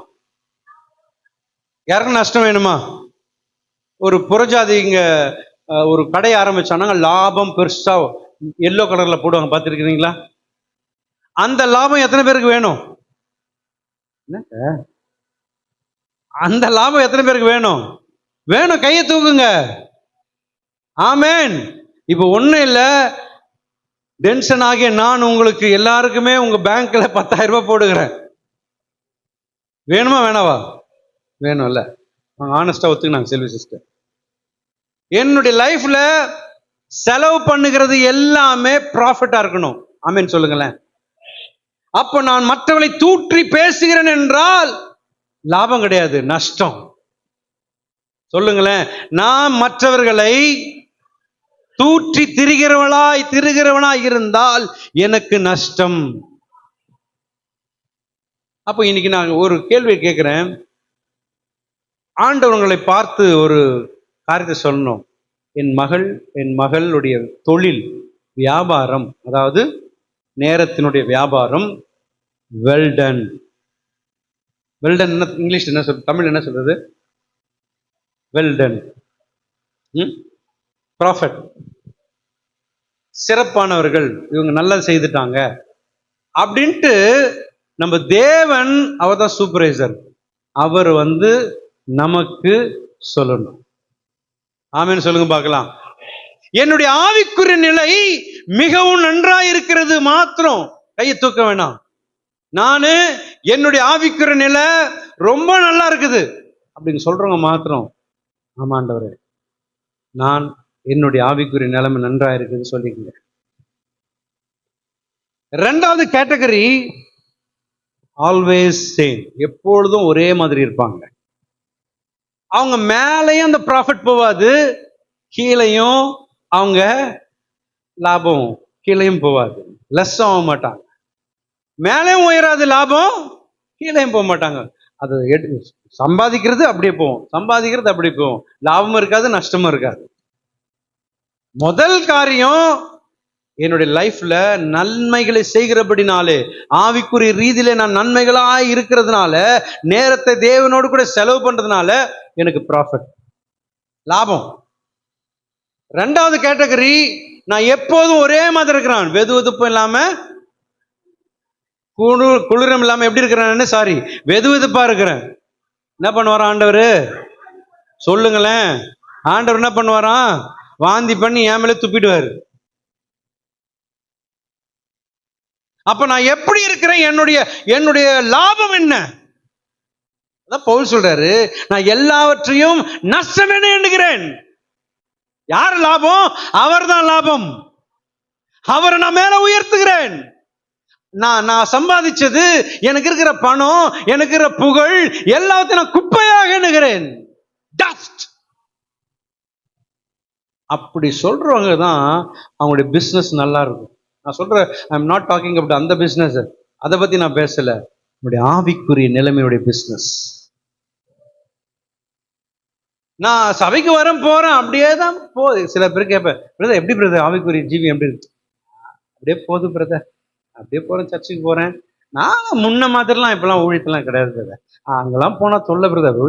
யாருக்கும் நஷ்டம் வேணுமா? ஒரு புறஜாதிங்க ஒரு கடை ஆரம்பிச்சானாங்க, லாபம் பெருசா எல்லோ கலர்ல போடுவாங்க, பார்த்துருக்கிறீங்களா? அந்த லாபம் எத்தனை பேருக்கு வேணும்? அந்த லாபம் எத்தனை பேருக்கு வேணும்? வேணும், கையை தூக்குங்க. ஆமேன். இப்ப ஒண்ணும் இல்ல, டென்ஷன் ஆகிய நான் உங்களுக்கு எல்லாருக்குமே உங்க பேங்க்ல 10,000 ரூபாய் போடுகிறேன். வேணுமா வேணாவா? வேணும் இல்ல? ஆனஸ்டா ஒத்துக்கினாங்க செல்வி சிஸ்டர். என்னுடைய லைஃப்ல செலவு பண்ணுகிறது எல்லாமே ப்ராஃபிட்டா இருக்கணும். ஆமேன் சொல்லுங்களேன். அப்ப நான் மற்றவர்களை தூற்றி பேசுகிறேன் என்றால் லாபம் கிடையாது, நஷ்டம். சொல்லுங்களேன். நான் மற்றவர்களை தூற்றி திரிகிறவனாய் இருந்தால் எனக்கு நஷ்டம். அப்போ இன்னைக்கு நான் ஒரு கேள்வியை கேட்கிறேன். ஆண்டவர்களை பார்த்து ஒரு காரியத்தை சொல்லணும். என் மகளுடைய தொழில் வியாபாரம், அதாவது நேரத்தினுடைய வியாபாரம் வெல்டன். வெல்டன் இங்கிலீஷ் என்ன சொல்றது, தமிழ் என்ன சொல்றது? Well done, profit. சிறப்பானவர்கள், இவங்க நல்லா செய்துட்டாங்க அப்படின்ட்டு நம்ம தேவன் அவர் தான் சூப்பர்வைசர், அவர் வந்து நமக்கு சொல்லணும். ஆமென் சொல்லுங்க பார்க்கலாம். என்னுடைய ஆவிக்குரிய நிலை மிகவும் நன்றாய் இருக்கிறது மாத்திரம் கையை தூக்க வேணாம். நானு என்னுடைய ஆவிக்குரிய நிலை ரொம்ப நல்லா இருக்குது அப்படின்னு சொல்றவங்க மாத்திரம் ஆமாண்டவரே நான் என்னுடைய ஆவிக்குரிய நிலைமை நன்றா இருக்குன்னு சொல்லிக்கங்க. ரெண்டாவது கேட்டகரி ஆல்வேஸ் சேம், எப்பொழுதும் ஒரே மாதிரி இருப்பாங்க. அவங்க மேலையும் அந்த ப்ராஃபிட் போவாது, கீழையும் அவங்க லாபம் கீழையும் போவாது, லெஸ் ஆக மாட்டாங்க. மேலையும் உயராது லாபம், கீழையும் போக மாட்டாங்க. அது சம்பாதிக்கிறது அப்படியே போகும், சம்பாதிக்கிறது அப்படியே போகும், லாபமும் இருக்காது நஷ்டமும் இருக்காது. முதல் காரியம், என்னுடைய லைஃப்ல நன்மைகளை செய்கிறபடினாலே, ஆவிக்குரிய ரீதியில நான் நன்மைகளாய் இருக்கிறதுனால, நேரத்தை தேவனோடு கூட செலவு பண்றதுனால எனக்கு ப்ராஃபிட், லாபம். ரெண்டாவது கேட்டகரி, நான் எப்போதும் ஒரே மாதிரி இருக்கிறான், வெது வெதுப்பும் இல்லாம குளிரும் இல்லாம எப்படி இருக்கிறேன், சாரி வெது வெதுப்பா இருக்கிறேன். என்ன பண்ணுவாராம் ஆண்டவர்? சொல்லுங்களேன். ஆண்டவர் என்ன பண்ணுவாராம்? வாந்தி பண்ணி என் மேலே துப்பிடுவாரு. அப்ப நான் எப்படி இருக்கிறேன்? என்னுடைய லாபம் என்ன? அதான் பவுல் சொல்றாரு, நான் எல்லாவற்றையும் நஷ்டம் என எண்ணுகிறேன். யார் லாபம்? அவர் தான் லாபம். அவரை நான் மேல உயர்த்துகிறேன். நான் சம்பாதிச்சது, எனக்கு இருக்கிற பணம், எனக்கு இருக்கிற புகழ் எல்லாத்தையும் நான் குப்பையாக எண்ணுகிறேன், டஸ்ட். அப்படி சொல்றவங்க தான் அவங்களுடைய பிசினஸ் நல்லா இருக்கும். நான் சொல்றேன், I am not talking about அந்த பிசினஸ், அதை பத்தி நான் பேசல. நம்முடைய ஆவிக்குரிய நிலைமையுடைய பிசினஸ். நான் சபைக்கு போறேன் அப்படியே தான் போகுது. சில பேர் கேட்பேன், பிரதர் எப்படி பிரதர் ஆவிக்குரிய ஜீவி எப்படி இருக்கு? அப்படியே போகுது பிரதர், அப்படியே போறேன், சர்ச்சுக்கு போறேன். நான் முன்ன மாதிரிலாம் இப்பெல்லாம் ஊழியத்தெல்லாம் கிடையாது பிரதர். அங்கெல்லாம் போனா தொல்லை பிரதர்,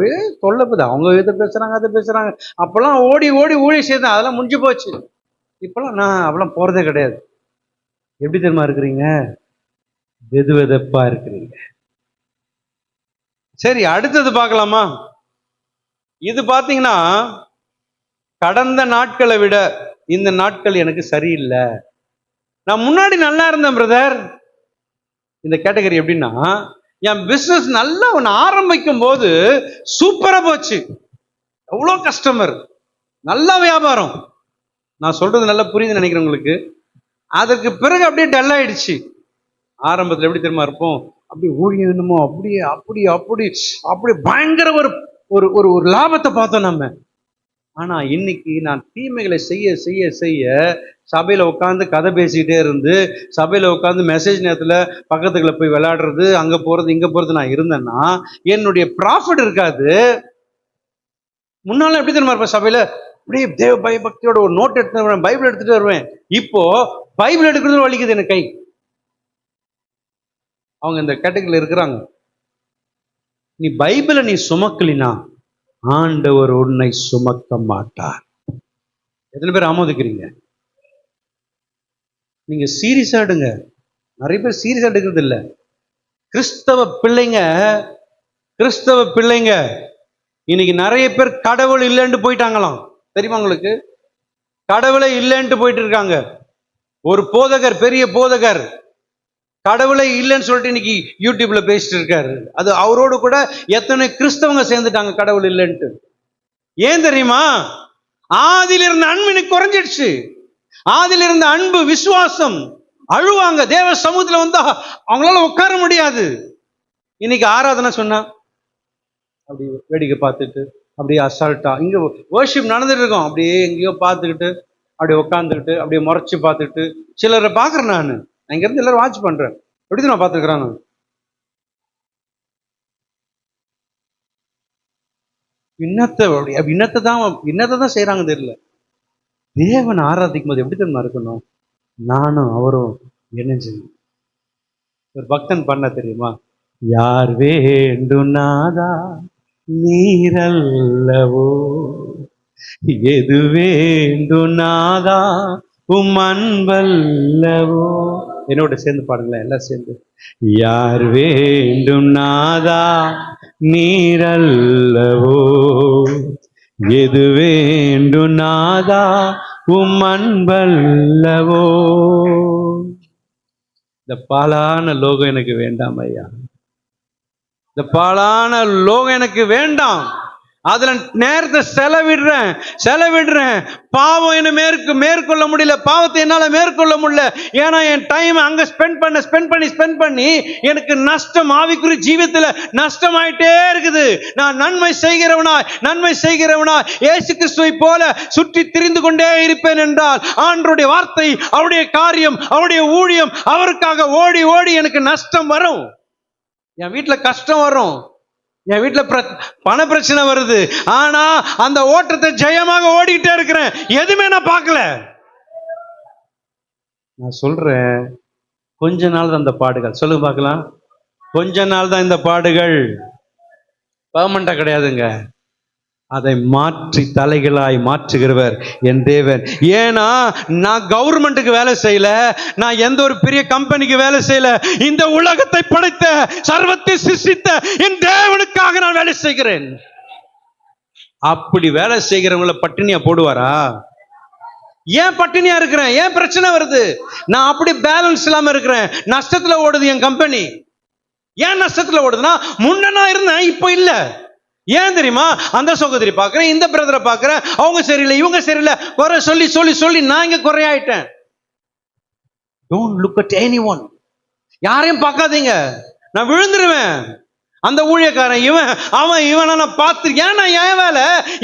தொல்லை பிரதர், அவங்க இதை பேசுறாங்க அதை பேசுறாங்க. அப்பெல்லாம் ஓடி ஓடி ஊழியம் செய்தேன், அதெல்லாம் முடிஞ்சு போச்சு. இப்பெல்லாம் நான் அப்பெல்லாம் போறதே கிடையாது. எப்படி தெரியுமா இருக்கிறீங்க? வெது வெதப்பா இருக்கிறீங்க. சரி, அடுத்தது பார்க்கலாமா? இது பாத்தீங்கன்னா, கடந்த நாட்களை விட இந்த நாட்கள் எனக்கு சரியில்லை. நான் முன்னாடி நல்லா இருந்தேன் பிரதர். இந்த கேட்டகரி எப்படின்னா, என் பிசினஸ் நல்லா ஒன்று ஆரம்பிக்கும் போது சூப்பரா போச்சு, எவ்வளோ கஸ்டமர், நல்ல வியாபாரம். நான் சொல்றது நல்லா புரியுதுன்னு நினைக்கிறேன் உங்களுக்கு. அதுக்கு பிறகு அப்படியே டல் ஆயிடுச்சு. ஆரம்பத்தில் எப்படி தெரியுமா இருப்போம், அப்படி ஊழியம் என்னமோ அப்படியே அப்படி அப்படி அப்படி பயங்கர ஒரு ஒரு ஒரு ஒரு லாபத்தை பார்த்தோம் நம்ம. ஆனா இன்னைக்கு நான் தீமைகளை செய்ய செய்ய செய்ய சபையில உட்காந்து கதை பேசிக்கிட்டே இருந்து, சபையில உட்காந்து மெசேஜ் நேரத்துல பக்கத்துக்குள்ள போய் விளையாடுறது, அங்க போறது இங்க போறது நான் இருந்தேன்னா என்னுடைய ப்ராஃபிட் இருக்காது. முன்னால எப்படி தெரியுமா இருப்பேன், சபையில அப்படியே தேவ பயபக்தியோட ஒரு நோட் எடுத்து வருவேன், பைபிள் எடுத்துட்டு வருவேன். இப்போ பைபிள் எடுக்கிறது வலிக்குது எனக்கு கை. அவங்க இந்த கேட்டகரியில் இருக்கிறாங்க. நீ பைபிளை நீ சுமக்கலினா ஆண்டவர் உன்னை சுமக்க மாட்டார். எத்தனை பேர் ஆமோதிக்கிறீங்க? நீங்க சீரியஸா எடுங்க. நிறைய பேர் சீரியஸா எடுக்கிறது இல்லை. கிறிஸ்தவ பிள்ளைங்க இன்னைக்கு நிறைய பேர் கடவுள் இல்லைன்னு போயிட்டாங்களாம். தெரியுமா உங்களுக்கு? கடவுளை இல்லைன்ட்டு போயிட்டு இருக்காங்க. ஒரு போதகர், பெரிய போதகர் கடவுளை இல்லைன்னு சொல்லிட்டு இன்னைக்கு யூடியூப்ல பேசிட்டு இருக்காரு. அது அவரோடு கூட எத்தனை கிறிஸ்தவங்க சேர்ந்துட்டாங்க கடவுள் இல்லைன்ட்டு. ஏன் தெரியுமா? ஆதியில் இருந்த அன்பு இன்னைக்கு குறைஞ்சிடுச்சு. ஆதியில் இருந்த அன்பு, விசுவாசம், அழுவாங்க. தேவ சமூகத்துல வந்தா அவங்களால உட்கார முடியாது. இன்னைக்கு ஆராதனை சொன்னா அப்படி வேடிக்கை பார்த்துட்டு அப்படியே அசால்ட்டா, இங்க வர்ஷிப் நடந்துட்டு இருக்கோம், அப்படியே எங்கேயோ பார்த்துக்கிட்டு அப்படியே உட்காந்துக்கிட்டு அப்படியே முறைச்சு பார்த்துக்கிட்டு சிலரை பார்க்குறேன். நான் இங்க இருந்து எல்லாரும் வாட்ச் பண்றேன். எப்படி நான் பார்த்துக்கிறேன். இன்னத்தை தான் செய்யறாங்க தெரியல. தேவன் ஆராதிக்கும் போது எப்படி தெரியுமா இருக்கணும்? நானும் அவரும் இணைஞ்சு. ஒரு பக்தன் பண்ண தெரியுமா? யார் வேண்டுனாதா நீரல்லவோ, எது வேண்டுனாதா உம் அன்பல்லவோ. என்னோட சேர்ந்து பாடுங்களேன், எல்லாம் சேர்ந்து. யார் வேண்டும் நாதா நீரல்லவோ, எது வேண்டும் நாதா உம் அன்பல்லவோ. இந்த பாலான லோகம் எனக்கு வேண்டாம் ஐயா, இந்த பாலான லோகம் எனக்கு வேண்டாம். அதுல நேரத்தை செலவிடுறேன். பாவம் என்ன மேற்கொள்ள முடியல, பாவத்தை என்னால மேற்கொள்ள முடியல. ஏன்னா என் டைம் அங்க ஸ்பெண்ட் பண்ணி எனக்கு நஷ்டம், ஆவிக்குரிய ஜீவியத்துல நஷ்டமாயிட்டே இருக்குது. நான் நன்மை செய்கிறவனா இயேசு கிறிஸ்துவை போல சுற்றி திரிந்து கொண்டே இருப்பேன் என்றால் ஆண்டவருடைய வார்த்தை, அவருடைய காரியம், அவருடைய ஊழியம், அவருக்காக ஓடி ஓடி எனக்கு நஷ்டம் வரும். என் வீட்டுல கஷ்டம் வரும், என் வீட்டுல பண பிரச்சனை வருது. ஆனா அந்த ஓட்டத்தை ஜெயமாக ஓடிக்கிட்டே இருக்கிறேன். எதுவுமே நான் பார்க்கல. நான் சொல்றேன், கொஞ்ச நாள் தான் இந்த பாடுகள். சொல்லுங்க பார்க்கலாம். கொஞ்ச நாள் தான் இந்த பாடுகள், பெர்மனண்டா கிடையாதுங்க. அதை மாற்றி தலைகளாய் மாற்றுகிறவர் என் தேவன். ஏன்னா நான் கவர்மெண்ட்டுக்கு வேலை செய்யல, நான் எந்த ஒரு பெரிய கம்பெனிக்கு வேலை செய்யல. இந்த உலகத்தை படைத்த, சர்வத்தை சிருஷ்டித்த என் தேவனுக்காக நான் வேலை செய்கிறேன். அப்படி வேலை செய்கிறவங்கள பட்டினியா போடுவாரா? ஏன் பட்டினியா இருக்கிறேன்? ஏன் பிரச்சனை வருது? நான் அப்படி பேலன்ஸ் இல்லாம இருக்கிறேன். நஷ்டத்துல ஓடுது என் கம்பெனி. ஏன் நஷ்டத்துல ஓடுதுன்னா, முன்ன நான் இருந்தேன், இப்போ இல்ல. ஏன் தெரியுமா? அந்த சகோதரி பார்க்கிறேன், இந்த பிரதரை பார்க்கிறேன், அவங்க சரியில்லை, இவங்க சரியில்லை, குறை சொல்லி சொல்லி சொல்லி நான் இங்க குறையாயிட்டேன். Don't look at anyone. யாரையும் பார்க்காதீங்க. நான் விழுந்துருவேன். அந்த ஊழியக்காரன் இவன் நான் பார்த்து, ஏன்னா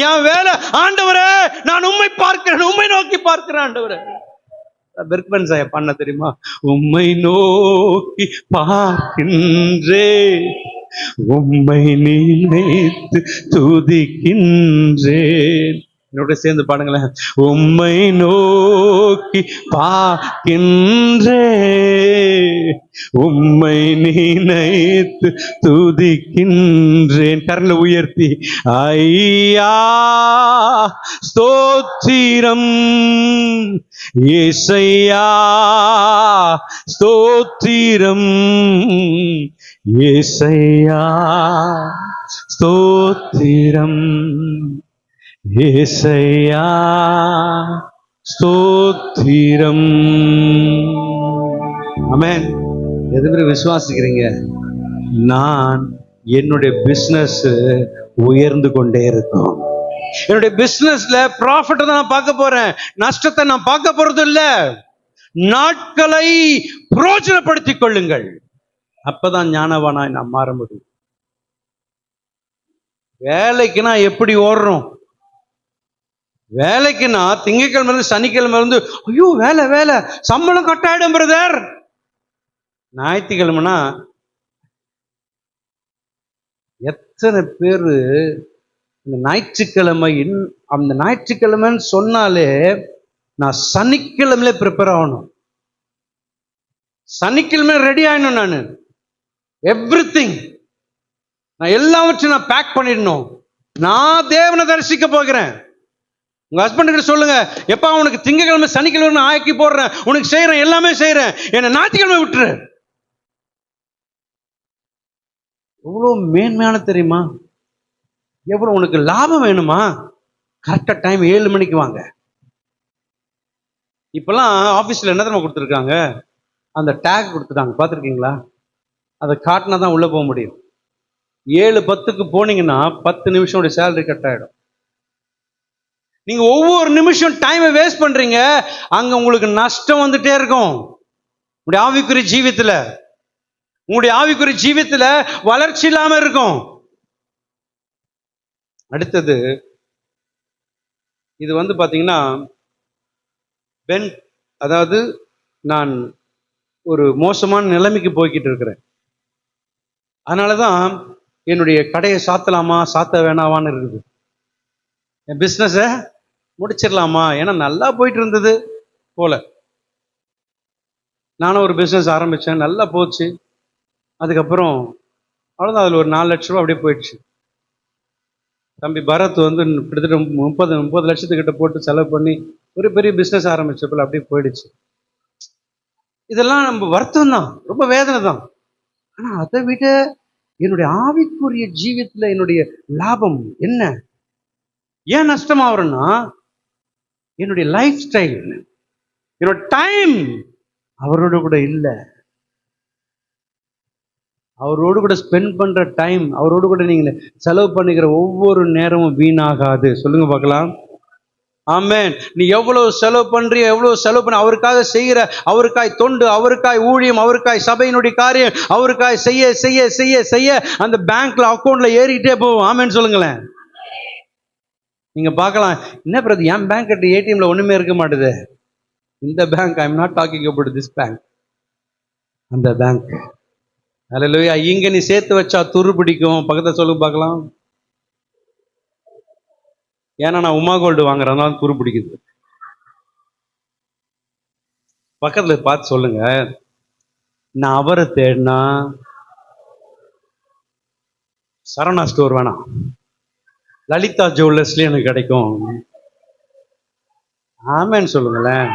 என் வேலை ஆண்டவரே, நான் உம்மை பார்க்கிறேன், உம்மை நோக்கி பார்க்கிறேன் ஆண்டவரே. பெர்க்மன் சாய பண்ண தெரியுமா? உம்மை நோக்கி பார்க்கின்றே, உம்மை நினைத்து துதிக்கின்றேன். என்னோட சேர்ந்து பாடுங்களேன். உம்மை நோக்கி பார்க்கின்றே, உம்மை நினைத்து துதிக்கின்றேன். கரங்களை உயர்த்தி ஐயா ஸ்தோத்திரம், ஏசையா ஸ்தோத்திரம், ஏசையா ஸ்தோத்திரம், ஏசையா ஸ்தோத்திரம். ஆமென். எது பேர் விசுவாசிக்கிறீங்க? நான் என்னுடைய பிசினஸ் உயர்ந்து கொண்டே இருக்கும். என்னுடைய பிசினஸ்ல ப்ராஃபிட்டை தான் நான் பார்க்க போறேன், நஷ்டத்தை நான் பார்க்க போறது இல்ல. நாட்களை பிரயோஜனப்படுத்திக் கொள்ளுங்கள். அப்பதான் ஞானவானாய் நான் மாற முடியும். வேலைக்குன்னா எப்படி ஓடுறோம்? வேலைக்குன்னா திங்கட்கிழமை இருந்து சனிக்கிழமை இருந்து ஐயோ வேலை வேலை, சம்பளம் கட்டாயிடும் பிரதர். ஞாயிற்றுக்கிழமைனா எத்தனை பேரு இந்த ஞாயிற்றுக்கிழமை, அந்த ஞாயிற்றுக்கிழமைன்னு சொன்னாலே நான் சனிக்கிழமையில ப்ரிப்பேர் ஆகணும், சனிக்கிழமை ரெடி ஆகணும். நான் எவ்ரிதிங், நான் எல்லாவற்றையும் நான் பேக் பண்ணிடணும். நான் தேவனை தரிசிக்க போகிறேன். உங்க ஹஸ்பண்ட் கிட்ட சொல்லுங்க, எப்பா உனக்கு திங்கக்கிழமை சனிக்கிழமை ஆக்கி போடுறேன், உனக்கு செய்யறேன், எல்லாமே செய்யறேன், என்ன ஞாயிற்றுக்கிழமை விட்டுரு. எவ்வளவு மேன்மையான தெரியுமா? எவ்வளவு உனக்கு லாபம் வேணுமா? கரெக்டா டைம் 7 மணிக்கு வாங்க. இப்பெல்லாம் ஆபீஸ்ல என்ன தெரியுமா கொடுத்துருக்காங்க? அந்த டேக் கொடுத்துட்டாங்க, பார்த்துருக்கீங்களா? அதை காட்டினா தான் உள்ள போக முடியும். 7:10க்கு போனீங்கன்னா 10 நிமிஷம் சேலரி கட் ஆயிடும். நீங்க ஒவ்வொரு நிமிஷம் டைமை வேஸ்ட் பண்றீங்க, அங்க உங்களுக்கு நஷ்டம் வந்துட்டே இருக்கும். உங்களுடைய ஆவிக்குரிய ஜீவியத்துல, உங்களுடைய ஆவிக்குரிய ஜீவியத்துல வளர்ச்சி இல்லாம இருக்கும். அடுத்தது இது பாத்தீங்கன்னா பென், அதாவது நான் ஒரு மோசமான நிலைமைக்கு போய்கிட்டு இருக்கிறேன். அதனாலதான் என்னுடைய கடையை சாத்தலாமா சாத்த வேணாவான்னு இருக்குது. என் பிஸ்னஸ முடிச்சிடலாமா, ஏன்னா நல்லா போயிட்டு இருந்தது போல. நானும் ஒரு பிஸ்னஸ் ஆரம்பித்தேன், நல்லா போச்சு. அதுக்கப்புறம் அவ்வளோதான், அதில் ஒரு 4 லட்ச ரூபா அப்படியே போயிடுச்சு. தம்பி பரத் கிட்டத்தட்ட 30 லட்சத்துக்கிட்ட போட்டு செலவு பண்ணி ஒரு பெரிய பிஸ்னஸ் ஆரம்பிச்சப்பல அப்படியே போயிடுச்சு. இதெல்லாம் நம்ம வருத்தம் தான், ரொம்ப வேதனை தான். ஆனால் அதை விட என்னுடைய ஆவிக்குரிய ஜீவியத்தில் என்னுடைய லாபம் என்ன? ஏன் நஷ்டமாகறேன்னா, என்னுடைய லைஃப் ஸ்டைல், என்னோட டைம் அவரோட கூட இல்லை. அவரோடு கூட ஸ்பெண்ட் பண்ற டைம், அவரோடு கூட நீங்க செலவு பண்ணிக்கிற ஒவ்வொரு நேரமும் வீணாகாது. சொல்லுங்க பார்க்கலாம். ஆமென். நீ எவ்வளவு செலவு பண்றியோ, எவ்வளவு செலவு பண்ண அவருக்காக செய்கிற, அவருக்காய் தொண்டு, அவருக்காய் ஊழியம், அவருக்காய் சபையினுடைய காரியம், அவருக்காய் செய்ய செய்ய செய்ய செய்ய அந்த பேங்க்ல அக்கௌண்ட்ல ஏறிக்கிட்டே போவோம். ஆமென் சொல்லுங்களேன். நீங்க பார்க்கலாம், என்ன பிரதி என் பேங்க் ஏடிஎம்ல ஒண்ணுமே இருக்க மாட்டுது. இந்த bank, I am not talking about this bank, அந்த பேங்க். அல்லேலூயா. இங்க நீ சேர்த்து வச்சா துரு பிடிக்கும். பக்கத்துல சொல்லுங்க பார்க்கலாம். ஏன்னா நான் உமா கோல்டு வாங்குறதுனால துரு பிடிக்குது. பக்கத்துல பார்த்து சொல்லுங்க, நான் அவரை தேடினா சரவணா ஸ்டோர் வேணாம், லலிதா ஜுவல்லர்ஸ்லயும் எனக்கு கிடைக்கும். ஆமேன்னு சொல்லுங்களேன்.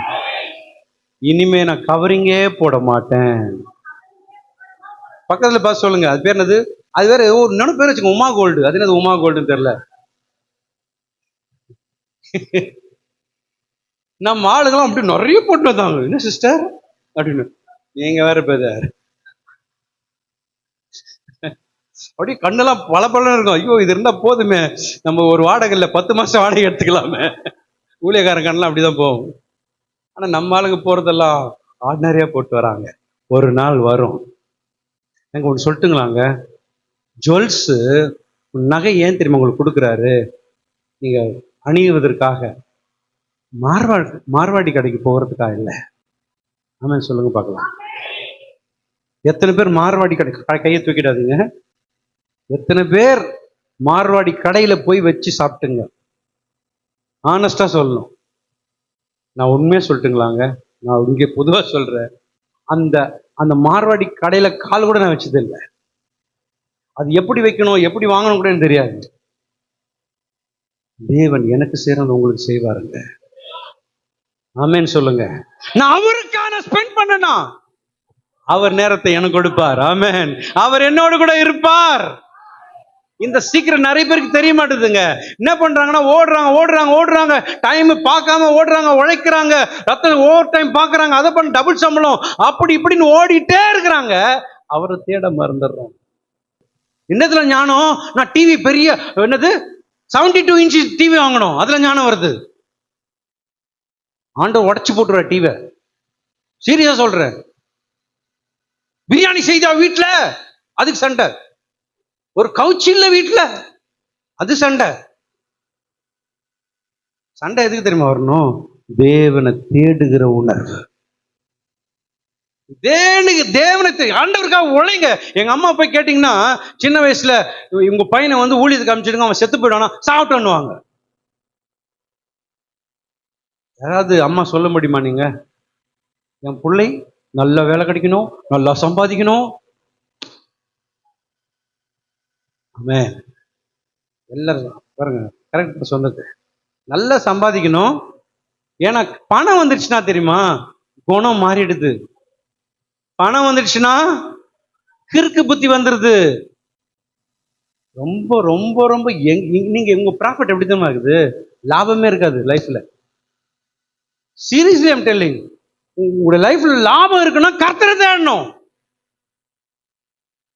இனிமே நான் கவரிங்கே போட மாட்டேன். பக்கத்துல பார்த்து சொல்லுங்க, அது பேர் என்னது? அது வேற ஒரு நினைப்பு பேர் வச்சுக்கோங்க, உமா கோல்டு. அது என்னது உமா கோல்டுன்னு தெரியல. நம்ம ஆளுங்களாம் அப்படி நிறைய போட்டு வந்தாங்க. என்ன சிஸ்டர் அப்படின்னு, நீங்க வேற பேர் அப்படியே கண்ணெல்லாம் பல பலன்னு இருக்கும். ஐயோ இது இருந்தா போதுமே, நம்ம ஒரு வாடகை இல்லை 10 மாசம் வாடகை எடுத்துக்கலாமே. ஊழியக்காரன் கண்ணெல்லாம் அப்படிதான் போகும். ஆனா நம்ம ஆளுங்க போறதெல்லாம் ஆர்டினரியா போட்டு வராங்க. ஒரு நாள் வரும். எங்க ஒன்று சொல்லட்டுங்களாங்க, ஜுவல்ஸ் நகை ஏன் தெரியுமா உங்களுக்கு கொடுக்குறாரு? நீங்க அணியுவதற்காக, மார்வாடி கடைக்கு போகிறதுக்காக இல்லை. ஆமாம் சொல்லுங்க பார்க்கலாம். எத்தனை பேர் மார்வாடி கடை கையை தூக்கிடாதீங்க. எத்தனை பேர் மார்வாடி கடையில போய் வச்சு சாப்பிட்டுங்க? ஆனஸ்டா சொல்லணும். நான் உண்மையா சொல்லட்டுங்களாங்க, நான் இங்கே பொதுவா சொல்றேன், அந்த அந்த மார்வாடி கடையில கால் கூட நான் வச்சது இல்லை. அது எப்படி வைக்கணும், எப்படி வாங்கணும் கூட எனக்கு தெரியாது. தேவன் எனக்கு செய்யறது உங்களுக்கு செய்வாருங்க. ஆமென் சொல்லுங்க. நான் அவருக்கான ஸ்பெண்ட் பண்ணனா, அவர் நேரத்தை எனக்கு கொடுப்பார். ஆமென். அவர் என்னோடு கூட இருப்பார். இந்த சீக்கிரம் நிறைய பேருக்கு தெரிய மாட்டேதுங்க. என்ன பண்றாங்கன்னா, ஓடுறாங்க, டைம் பார்க்காம ஓடுறாங்க, உழைக்கிறாங்க, ஓவர் டைம் பாக்குறாங்க, அதை பண்ண டபுள் சம்பளம் அப்படி இப்படின்னு ஓடிட்டே இருக்கிறாங்க. அவரை தேட மறந்துடுறாங்க. என்னதுல ஞானம்? நான் டிவி பெரிய என்னது 72 இன்ச் டிவி வாங்கணும், அதுல ஞானம் வருது. ஆண்டவர் உடைச்சு போட்டுருவ டிவி. சீரியஸா சொல்றேன். பிரியாணி செய்தா வீட்டுல, அதுக்கு சண்டை. ஒரு கவுச்சி இல்ல வீட்டுல, அது சண்டை. சண்டை எதுக்கு தெரியுமா வரணும்? தேவனை தேடுகிற உணர்வு. தேவனை ஆண்டவருக்காக உழைங்க. எங்க அம்மா போய் கேட்டீங்கன்னா, சின்ன வயசுல உங்க பையனை வந்து ஊழியத்துக்கு அனுப்பிச்சிடுங்க, அவன் செத்து போயிடுவானா, சாப்பிட்டுன்னுவாங்க. யாராவது அம்மா சொல்ல முடியுமா? நீங்க என் பிள்ளை நல்ல வேலை கிடைக்கணும், நல்லா சம்பாதிக்கணும், ஆமென், எல்லாரும் பாருங்க கரெக்ட் சொன்னது, நல்லா சம்பாதிக்கணும். ஏன்னா பணம் வந்துடுச்சுன்னா தெரியுமா, குணம் மாறிடுது. பணம் வந்துடுச்சுன்னா கிறுக்கு புத்தி வந்துடுது. ரொம்ப ரொம்ப ரொம்ப நீங்க உங்க ப்ராஃபிட் எப்படி தான் இருக்குது, லாபமே இருக்காது லைஃப்ல. சீரியஸ்லி ஐம் டெல்லிங், உங்களுடைய லைஃப்ல லாபம் இருக்குன்னா கர்த்தரை தேடணும்.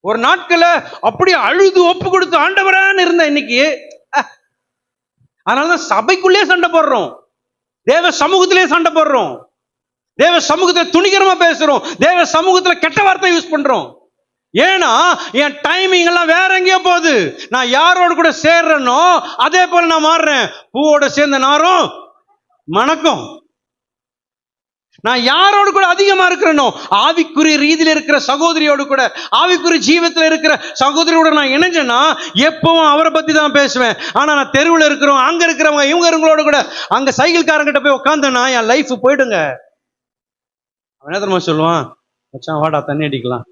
ஒரு நாட்கள அப்படியே அழுது ஒப்பு கொடுத்து ஆண்டவரான்னு இருந்த இன்னைக்கு அதனாலதான் சபைக்குள்ளே சண்டை போடுறோம், தேவ சமூகத்திலே சண்டை போடுறோம், தேவ சமூகத்தை துணிகரமா பேசுறோம், தேவ சமூகத்துல கெட்ட வார்த்தை யூஸ் பண்றோம். ஏன்னா என் டைமிங் எல்லாம் வேற எங்கேயோ போகுது. நான் யாரோடு கூட சேர்றேனோ அதே போல நான் மாறுறேன். பூவோட சேர்ந்த நாரும் மணக்கும். நான் யாரோடு கூட அதிகமா இருக்கிறேனோ, ஆவிக்குரிய ரீதியில இருக்கிற சகோதரியோடு கூட, ஆவிக்குரிய ஜீவத்துல இருக்கிற சகோதரியோட நான் இணைஞ்சேன்னா எப்பவும் அவரை பத்தி தான் பேசுவேன். ஆனா நான் தெருவில் இருக்கிறோம், அங்க இருக்கிறவங்க இவங்களோட கூட அங்க சைக்கிள்காரங்கிட்ட போய் உட்காந்தேன்னா என் லைஃப் போயிடுங்க. அவன் என்ன தெரியுமா சொல்லுவான், மச்சான் வாடா தண்ணி அடிக்கலாம்.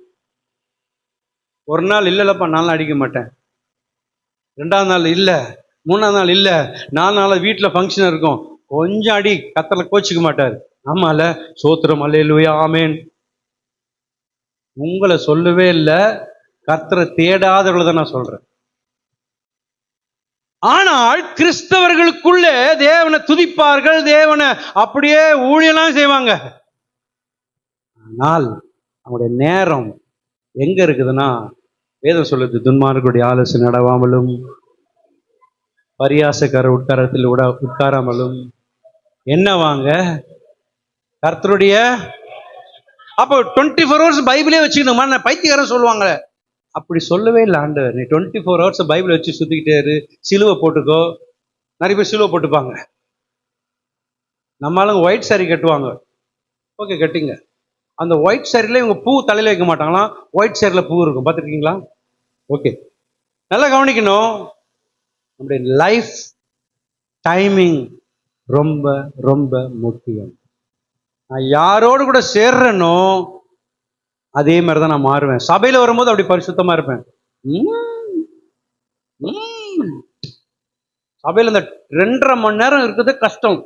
ஒரு நாள் இல்லைல்லப்பா, 4 நாள் அடிக்க மாட்டேன். 2ஆவது நாள் இல்லை, 3ஆவது நாள் இல்லை, 4 நாள் வீட்டில் ஃபங்க்ஷன் இருக்கும், கொஞ்சம் அடி, கத்தல கோச்சிக்க மாட்டார். ஆமால, சோத்திரம் அல்லேலூயா ஆமேன். உங்களை சொல்லவே இல்லை, கர்த்தரை தேடாதவர்களை தான் நான் சொல்றேன். ஆனால் கிறிஸ்தவர்களுக்குள்ளே தேவனை துதிப்பார்கள், தேவனை அப்படியே ஊழியெல்லாம் செய்வாங்க. ஆனால் அவங்களுடைய நேரம் எங்க இருக்குதுன்னா, வேதம் சொல்லுது, துன்மார்களுடைய ஆலோசனை நடவாமலும் பரியாசக்கார உட்காரத்தில் உட்காராமலும் என்னவாங்க கர்த்தருடைய. அப்போ 24 hours பைபிளே வச்சுக்கணுமா? நான் பைத்தியக்காரன் சொல்லுவாங்க. அப்படி சொல்லவே இல்லை ஆண்டவர். நீ 24 hours பைபிளை வச்சு சுத்திக்கிட்டே இரு, சிலுவை போட்டுக்கோ. நிறைய பேர் சிலுவை போட்டுப்பாங்க. நம்மளும் ஒயிட் சாரி கட்டுவாங்க, ஓகே கட்டிங்க. அந்த ஒயிட் சாரியில இவங்க பூ தலையில வைக்க மாட்டாங்களாம், ஒயிட் சாரியில பூ இருக்கும், பார்த்துருக்கீங்களா? ஓகே, நல்லா கவனிக்கணும். நம்முடைய லைஃப் டைமிங் ரொம்ப ரொம்ப முக்கியம். நான் யாரோடு கூட சேர்றேனோ அதே மாதிரி தான் நான் மாறுவேன். சபையில வரும்போது அப்படி பரிசுத்தமா இருப்பேன். சபையில இந்த 2.5 மணி நேரம் இருக்குது கஷ்டம்.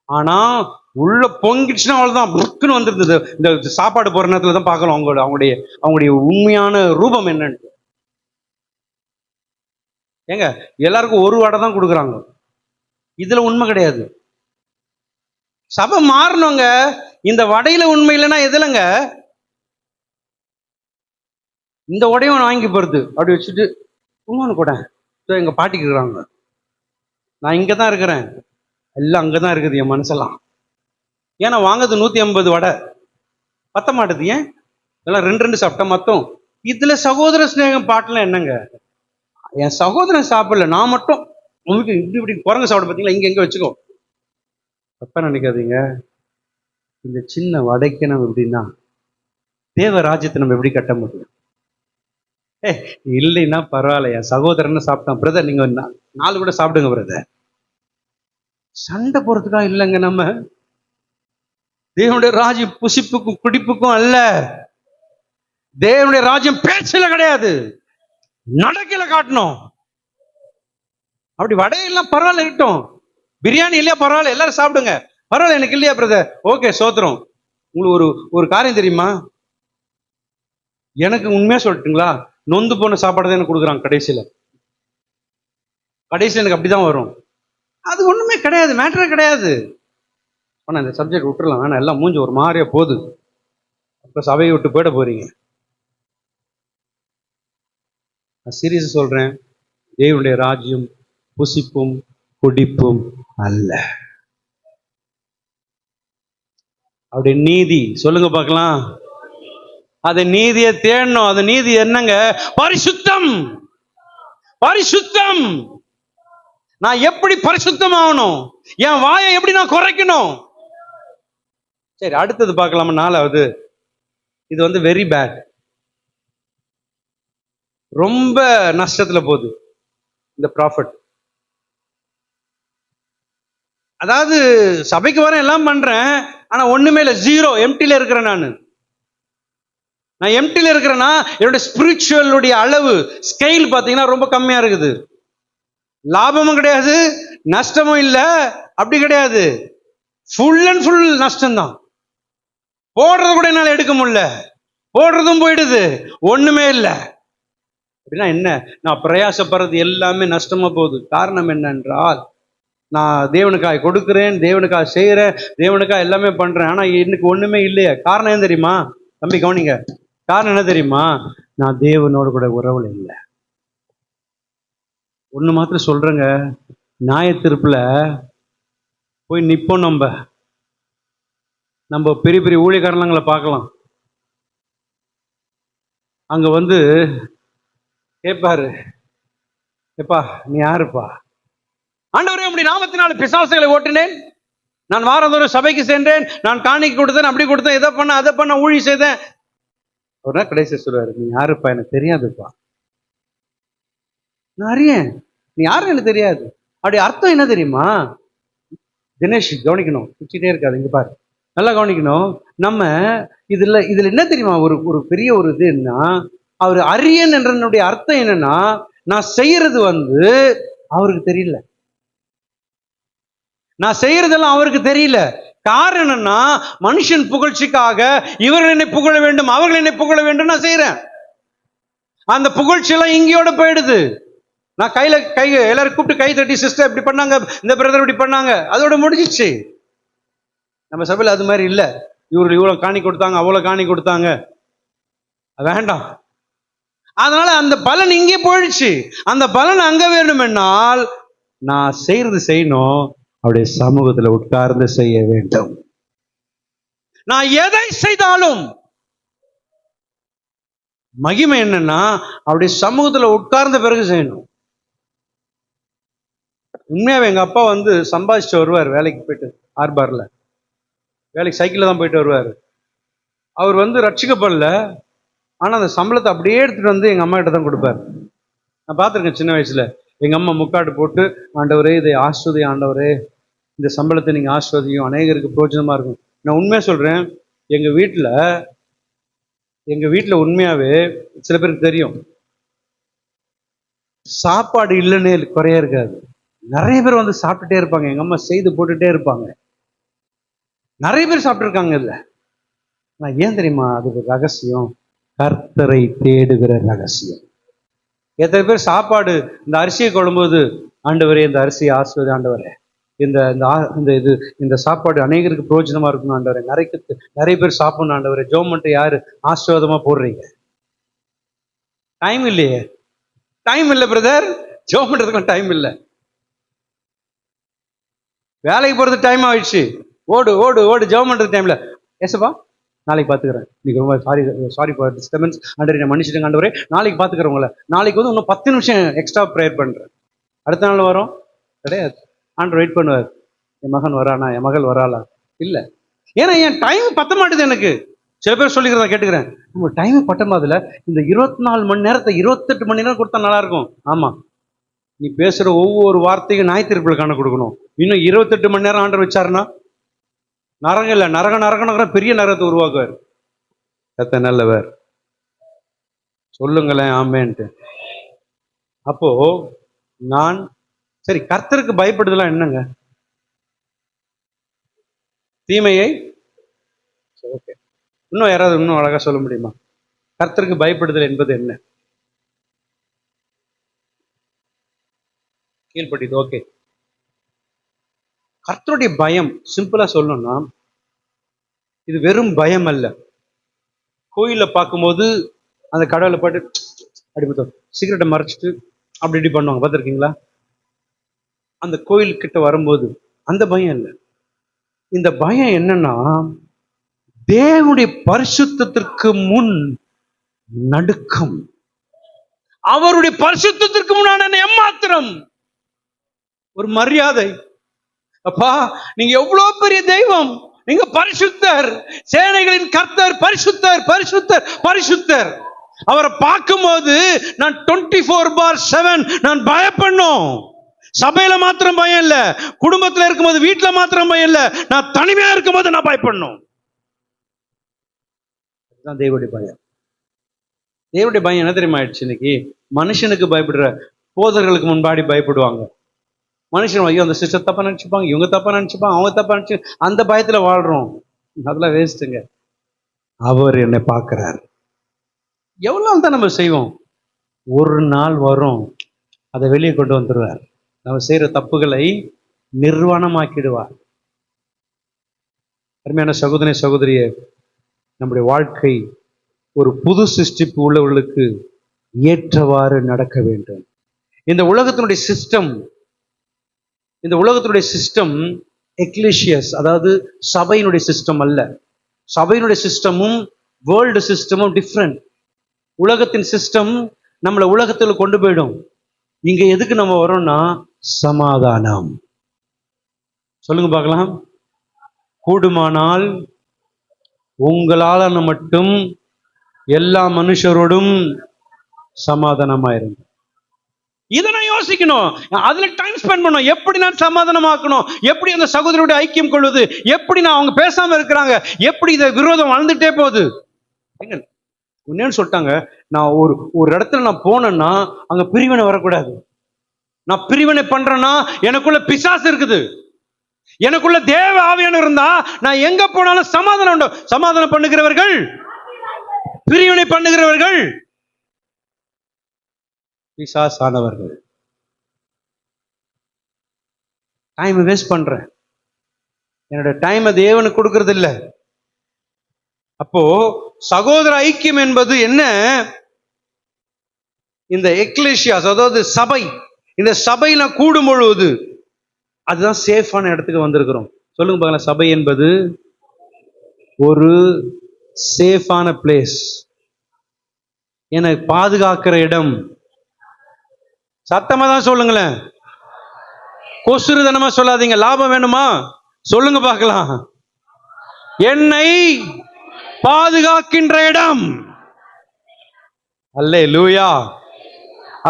ஆனா உள்ள பொங்கிடுச்சுன்னா அவ்வளவுதான், புக்குன்னு வந்துருந்தது. இந்த சாப்பாடு போற நேரத்துல தான் பார்க்கலாம் அவங்களுடைய உண்மையான ரூபம் என்னன்னு. ஏங்க எல்லாருக்கும் ஒரு வடை தான் கொடுக்குறாங்க, இதுல உண்மை கிடையாது. சபை மாறணுங்க. இந்த வடையில உண்மை இல்லைன்னா எதுலங்க? இந்த உடையும் வாங்கி போறது அப்படி வச்சுட்டு இன்னொன்னு கூட எங்க பாட்டிக்கு இருக்கிறாங்க, நான் இங்க தான் இருக்கிறேன், எல்லாம் அங்கதான் இருக்குது என் மனசெல்லாம். ஏன்னா வாங்குறது 150 வடை பத்த மாட்டுது. ஏன் எல்லாம் 2 சாப்பிட்டா மொத்தம். இதுல சகோதர ஸ்நேகம் பாட்டுலாம் என்னங்க? என் சகோதரன் சாப்பிடல, நான் மட்டும் உங்களுக்கு இப்படி குரங்கு சாப்பிட பார்த்தீங்களா, இங்க எங்க வச்சுக்கோ. தப்பா நினைக்காதீங்க. இந்த சின்ன வடைக்கு நம்ம எப்படின்னா தேவ ராஜ்யத்தை நம்ம எப்படி கட்ட முடியும்? இல்லைன்னா பரவாயில்ல, என் சகோதரன்னு சாப்பிட்டான் பிரதர், நீங்க 4 கூட சாப்பிடுங்க பிரதர். சண்டை போறதுக்காக இல்லைங்க. நம்ம தேவனுடைய ராஜ்யம் புசிப்புக்கும் குடிப்புக்கும் அல்ல. தேவனுடைய ராஜ்யம் பேச்சுல கிடையாது, நடக்கல காட்டணும். அப்படி வடையெல்லாம் பரவாயில்ல இருக்கட்டும், பிரியாணி இல்லையா பரவாயில்ல, எல்லாரும் சாப்பிடுங்க, பரவாயில்ல எனக்கு இல்லையா பிரதர், ஓகே சோத்திரம். உங்களுக்கு ஒரு காரியம் தெரியுமா? எனக்கு உண்மையா சொல்லட்டுங்களா, நொந்து போன சாப்பாடு தான் எனக்கு கொடுக்குறாங்க கடைசியில எனக்கு அப்படிதான் வரும். அது ஒண்ணுமே கிடையாது, மேட்டரே கிடையாது. ஆனா இந்த சப்ஜெக்ட் விட்டுறலாம் வேணாம், எல்லாம் மூஞ்சி ஒரு மாதிரியா போகுது. அப்ப சபையை விட்டு போயிட போறீங்க. நான் சீரியஸ் சொல்றேன், தேவனுடைய ராஜ்யம் புசிப்பும் குடிப்பும் அல்ல. அவருடைய நீதி சொல்லுங்க பார்க்கலாம். அது நீதியை தேடணும். அது நீதி என்னங்க? பரிசுத்தம். பரிசுத்தம். நான் எப்படி பரிசுத்தம் ஆகணும்? என் வாயை எப்படி நான் குறைக்கணும்? சரி, அடுத்தது பார்க்கலாமா? 4வது, இது வந்து வெரி பேட், ரொம்ப நஷ்டத்துல போகுது இந்த ப்ராஃபிட். அதாவது சபைக்கு வரேன், எல்லாம் பண்றேன், ஆனா ஒண்ணுமே இல்லை, ஜீரோ, எம்டில இருக்கிறேன். நான் எம்டில இருக்கிறேன்னா என்னோட ஸ்பிரிச்சுவலுடைய அளவு ஸ்கெயில் பார்த்தீங்கன்னா ரொம்ப கம்மியா இருக்குது. லாபமும் கிடையாது, நஷ்டமும் இல்லை, அப்படி கிடையாது. ஃபுல் அண்ட் ஃபுல் நஷ்டம்தான். போடுறது கூட என்னால் எடுக்க முடியல, போடுறதும் போயிடுது, ஒண்ணுமே இல்லை. அப்படின்னா என்ன? நான் பிரயாசப்படுறது எல்லாமே நஷ்டமா போகுது. காரணம் என்னன்றால், நான் தேவனுக்காக கொடுக்குறேன், தேவனுக்காக செய்யறேன், தேவனுக்காக எல்லாமே பண்றேன், ஆனா இன்னைக்கு ஒண்ணுமே இல்லையே. காரணம் என்ன தெரியுமா? தம்பி கவனிங்க, காரணம் என்ன தெரியுமா? நான் தேவனோடு கூட உறவுல இல்லை. ஒண்ணு மாத்திரம் சொல்றேங்க, நியாயத்தீர்ப்புல போய் நிப்போம். நம்ம பெரிய பெரிய ஊழியக்காரங்களை பார்க்கலாம். அங்க வந்து கேட்பாரு, எப்பா நீ யாருப்பா? ஆண்டவரே, உம்முடைய நாமத்தினால பிசாசுகளை ஓட்டினேன், நான் வாரந்தோறும் சபைக்கு சென்றேன், நான் காணிக்கை கொடுத்தேன், அப்படி கொடுத்தேன், இதை பண்ண அதை பண்ண, ஊழி செய்தேன். ஒரு நாள் கடைசி சொல்லுவாரு, நீ யாருப்பா? எனக்கு தெரியாதுப்பா. நான் அறியேன், நீ யாரும் எனக்கு தெரியாது. அப்படி அர்த்தம் என்ன தெரியுமா? தினேஷ் கவனிக்கணும், பிடிச்சிட்டே இருக்காது, இங்க பாரு, நல்லா கவனிக்கணும். நம்ம இதுல என்ன தெரியுமா? ஒரு பெரிய ஒரு இது என்ன, அவர் அரியன் என்றனுடைய அர்த்தம் என்னன்னா, நான் செய்யறது வந்து அவருக்கு தெரியல, நான் செய்யறதெல்லாம் அவருக்கு தெரியல. காரணம் என்னன்னா, மனுஷன் புகழ்ச்சிக்காக இவர்கள் என்னை புகழ வேண்டும், அவர்கள் என்னை புகழ வேண்டும் நான் செய்யறேன். அந்த புகழ்ச்சி எல்லாம் இங்கேயோட போயிடுது. நான் கை எல்லாரும் கூப்பிட்டு கை தட்டி, சிஸ்டர் இப்படி பண்ணாங்க, இந்த பிரதர் இப்படி பண்ணாங்க, அதோட முடிஞ்சிச்சு. நம்ம சபையில் அது மாதிரி இல்லை. இவர்கள் இவ்வளவு காணி கொடுத்தாங்க, அவ்வளவு காணி கொடுத்தாங்க, வேண்டாம். அதனால அந்த பலன் இங்கே போயிடுச்சு. அந்த பலன் அங்க வேண்டுமென்றால் நான் செய்யறது செய்யணும், அவருடைய சமூகத்துல உட்கார்ந்து செய்ய வேண்டும். நான் எதை செய்தாலும் மகிமை என்னன்னா, அவருடைய சமூகத்துல உட்கார்ந்த பிறகு செய்யணும். உண்மையாவே எங்க அப்பா வந்து சம்பாதிச்சுட்டு வருவார், வேலைக்கு போயிட்டு ஆர்பார்ல வேலைக்கு சைக்கிள்ல தான் போயிட்டு வருவார். அவர் வந்து ரட்சிக்கப்படல, ஆனா அந்த சம்பளத்தை அப்படியே எடுத்துட்டு வந்து எங்க அம்மா கிட்ட தான் கொடுப்பாரு. நான் பார்த்துருக்கேன் சின்ன வயசுல. எங்க அம்மா முக்காடு போட்டு, ஆண்டவரே இதை ஆஸ்வதி, ஆண்டவரே இந்த சம்பளத்தை நீங்க ஆஸ்வதியும், அநேகருக்கு பிரோஜனமா இருக்கும். நான் உண்மையா சொல்றேன், எங்க வீட்டுல உண்மையாவே சில பேருக்கு தெரியும், சாப்பாடு இல்லைன்னு குறையா இருக்காது. நிறைய பேர் வந்து சாப்பிட்டுட்டே இருப்பாங்க, எங்க அம்மா செய்து போட்டுட்டே இருப்பாங்க. நிறைய பேர் சாப்பிட்டு இருக்காங்க. இல்ல, நான் ஏன் தெரியுமா? அதுக்கு ரகசியம், கர்த்தரை தேடுகிற ரகசியம். எத்தனை பேர் சாப்பாடு, இந்த அரிசியை கொள்ளும்போது, ஆண்டவரே இந்த அரிசியை ஆஸ்வதி, ஆண்டவரே இந்த சாப்பாடு அநேகருக்கு பிரயோஜனமா இருக்கணும், ஆண்டவரே நிறைய பேர் சாப்பிடணும், ஆண்டவரே ஜெபம் பண்ணிட்டு யாரு ஆசீர்வாதமா போடுறீங்க? டைம் இல்லையே, டைம் இல்லை பிரதர், ஜெபம் பண்றதுக்கும் டைம் இல்லை. வேலைக்கு போறது டைம் ஆயிடுச்சு, ஓடு ஓடு ஓடு, ஜெபம் பண்றது டைம்ல ஏசப்பா நாளைக்கு பார்த்துக்கிறேன், இன்னைக்கு ரொம்ப சாரி ஃபார் டிஸ்டர்பன்ஸ், ஆண்டவரே நான் மன்னிச்சிடுங்க ஆண்டவரே, நாளைக்கு பார்த்துக்கிறேன் உங்களை, நாளைக்கு வந்து இன்னும் 10 நிமிஷம் எக்ஸ்ட்ரா ப்ரேயர் பண்றேன். அடுத்த நாள் வரும் கிடையாது. ஆண்டவர் வெயிட் பண்ணுவார், என் மகன் வரானா, என் மகள் வராளா? இல்லை, ஏன்னா என் டைம் பத்த மாட்டுது எனக்கு. சில பேர் சொல்லிக்கிறதா கேட்டுக்கிறேன், நம்ம டைம் பட்ட மாதிரில இந்த 24 மணி நேரத்தை 28 மணி நேரம் கொடுத்தா நல்லா இருக்கும். ஆமா, நீ பேசுற ஒவ்வொரு வார்த்தையும் ஞாயிற்றுக்குள்ள கணக்கு கொடுக்கணும். இன்னும் 28 மணி நேரம் ஆண்டவர் வச்சாருன்னா நரகம் இல்லை, நரகம் பெரிய நரகத்தை உருவாக்குவார். கர்த்தர் நல்லவர், சொல்லுங்களேன் ஆமேன்ட்டு. அப்போ நான் சரி, கர்த்தருக்கு பயப்படுதலாம் என்னங்க? தீமையை ஓகே, இன்னும் யாராவது இன்னும் அழகா சொல்ல முடியுமா? கர்த்தருக்கு பயப்படுதல் என்பது என்ன? கீழ்பட்டது. ஓகே, கர்த்தருடைய பயம் சிம்பிளா சொல்லணும்னா, இது வெறும் பயம் அல்ல. கோயில பார்க்கும்போது அந்த கடவுளை பாட்டு அப்படி பார்த்தோம், சிகரெட்டை மறைச்சிட்டு அப்படி இப்படி பண்ணுவாங்க, பார்த்துருக்கீங்களா? அந்த கோயில் கிட்ட வரும்போது அந்த பயம் இல்லை. இந்த பயம் என்னன்னா, தேவனுடைய பரிசுத்தத்திற்கு முன் நடுக்கம், அவருடைய பரிசுத்தத்திற்கு முன்னான எம்மாத்திரம் ஒரு மரியாதை. அப்பா, நீங்க எவ்வளவு பெரிய தெய்வம், நீங்க பரிசுத்தர், சேனைகளின் கர்த்தர், பரிசுத்தர் பரிசுத்தர் பரிசுத்தர். அவரை பார்க்கும்போது நான் 24/7 நான் பயப்படணும். சபையில மாத்திரம் பயம் இல்ல, குடும்பத்துல இருக்கும்போது, வீட்டுல மாத்திரம் பயம் இல்ல, நான் தனிமையா இருக்கும்போது நான் பயப்படணும். அதுதான் தேவனுடைய பயம். தேவனுடைய பயம் என்ன தெரியுமா ஆயிடுச்சு இன்னைக்கு? மனுஷனுக்கு பயப்படுற போதர்களுக்கு முன்பாடி பயப்படுவாங்க. மனுஷன் ஐயோ அந்த சிஸ்டர் தப்பா நினைச்சுப்பாங்க, இவங்க தப்பா நினைச்சுப்பாங்க, அவங்க தப்பா நினைச்சு, அந்த பயத்துல வாழ்றோம். அதெல்லாம் வேஸ்ட்டுங்க. அவர் என்னை பார்க்கிறார். எவ்வளவு நாள் தான் நம்ம செய்வோம்? ஒரு நாள் வரும், அதை வெளியே கொண்டு வந்துடுவார். நம்ம செய்யற தப்புகளை நிர்வாணமாக்கிடுவார். அருமையான சகோதரி சகோதரியே, நம்முடைய வாழ்க்கை ஒரு புது சிருஷ்டிப்பு உள்ளவர்களுக்கு ஏற்றவாறு நடக்க வேண்டும். இந்த உலகத்தினுடைய சிஸ்டம் எக்லிஷியஸ், அதாவது சபையினுடைய சிஸ்டம் அல்ல. சபையினுடைய சிஸ்டமும் வேர்ல்டு சிஸ்டமும் டிஃப்ரெண்ட். உலகத்தின் சிஸ்டம் நம்மளை உலகத்தில் கொண்டு போயிடும். இங்க எதுக்கு நம்ம வரோம்னா சமாதானம். சொல்லுங்க பார்க்கலாம். கூடுமானால் உங்களால் மட்டும் எல்லா மனுஷரோடும் சமாதானமாயிருங்க. இதை நான் யோசிக்கணும், அதுல டைம் ஸ்பெண்ட் பண்ணணும். எப்படி நான் சமாதானமாக்கணும், எப்படி அந்த சகோதரியோட ஐக்கியம் கொள்வது, எப்படி நான் அவங்க பேசாம இருக்கிறாங்க, எப்படி இதை விரோதம் வளர்ந்துட்டே போகுது. உன்னேன்னு சொல்லிட்டாங்க, நான் ஒரு இடத்துல நான் போனேன்னா அங்க பிரிவினை வரக்கூடாது. நான் பிரிவினை பண்றேன்னா எனக்குள்ள பிசாசு இருக்குது, எனக்குள்ள தேவ ஆவியான இருந்தா நான் எங்க போனாலும் சமாதானம் உண்டு. சமாதானம் பண்ணுகிறவர்கள், பிரிவினை பண்ணுகிறவர்கள் பிசாசானவர்கள். டைம் வேஸ்ட் பண்றேன், என்னோட டைமை தேவனுக்கு கொடுக்கறது இல்லை. அப்போ சகோதர ஐக்கியம் என்பது என்ன? இந்த எக்லேசியாஸ், அதாவது சபை, இந்த சபையில கூடும் பொழுது அதுதான் சேஃபான இடத்துக்கு வந்திருக்கிறோம். சொல்லுங்க பார்க்கலாம். சபை என்பது ஒரு சேஃபான பிளேஸ், என்னை பாதுகாக்கிற இடம். சத்தமா தான் சொல்லுங்களேன், கொசுறுதனமா சொல்லாதீங்க. லாபம் வேணுமா சொல்லுங்க பார்க்கலாம். என்னை பாதுகாக்கின்ற இடம். அல்லேலூயா.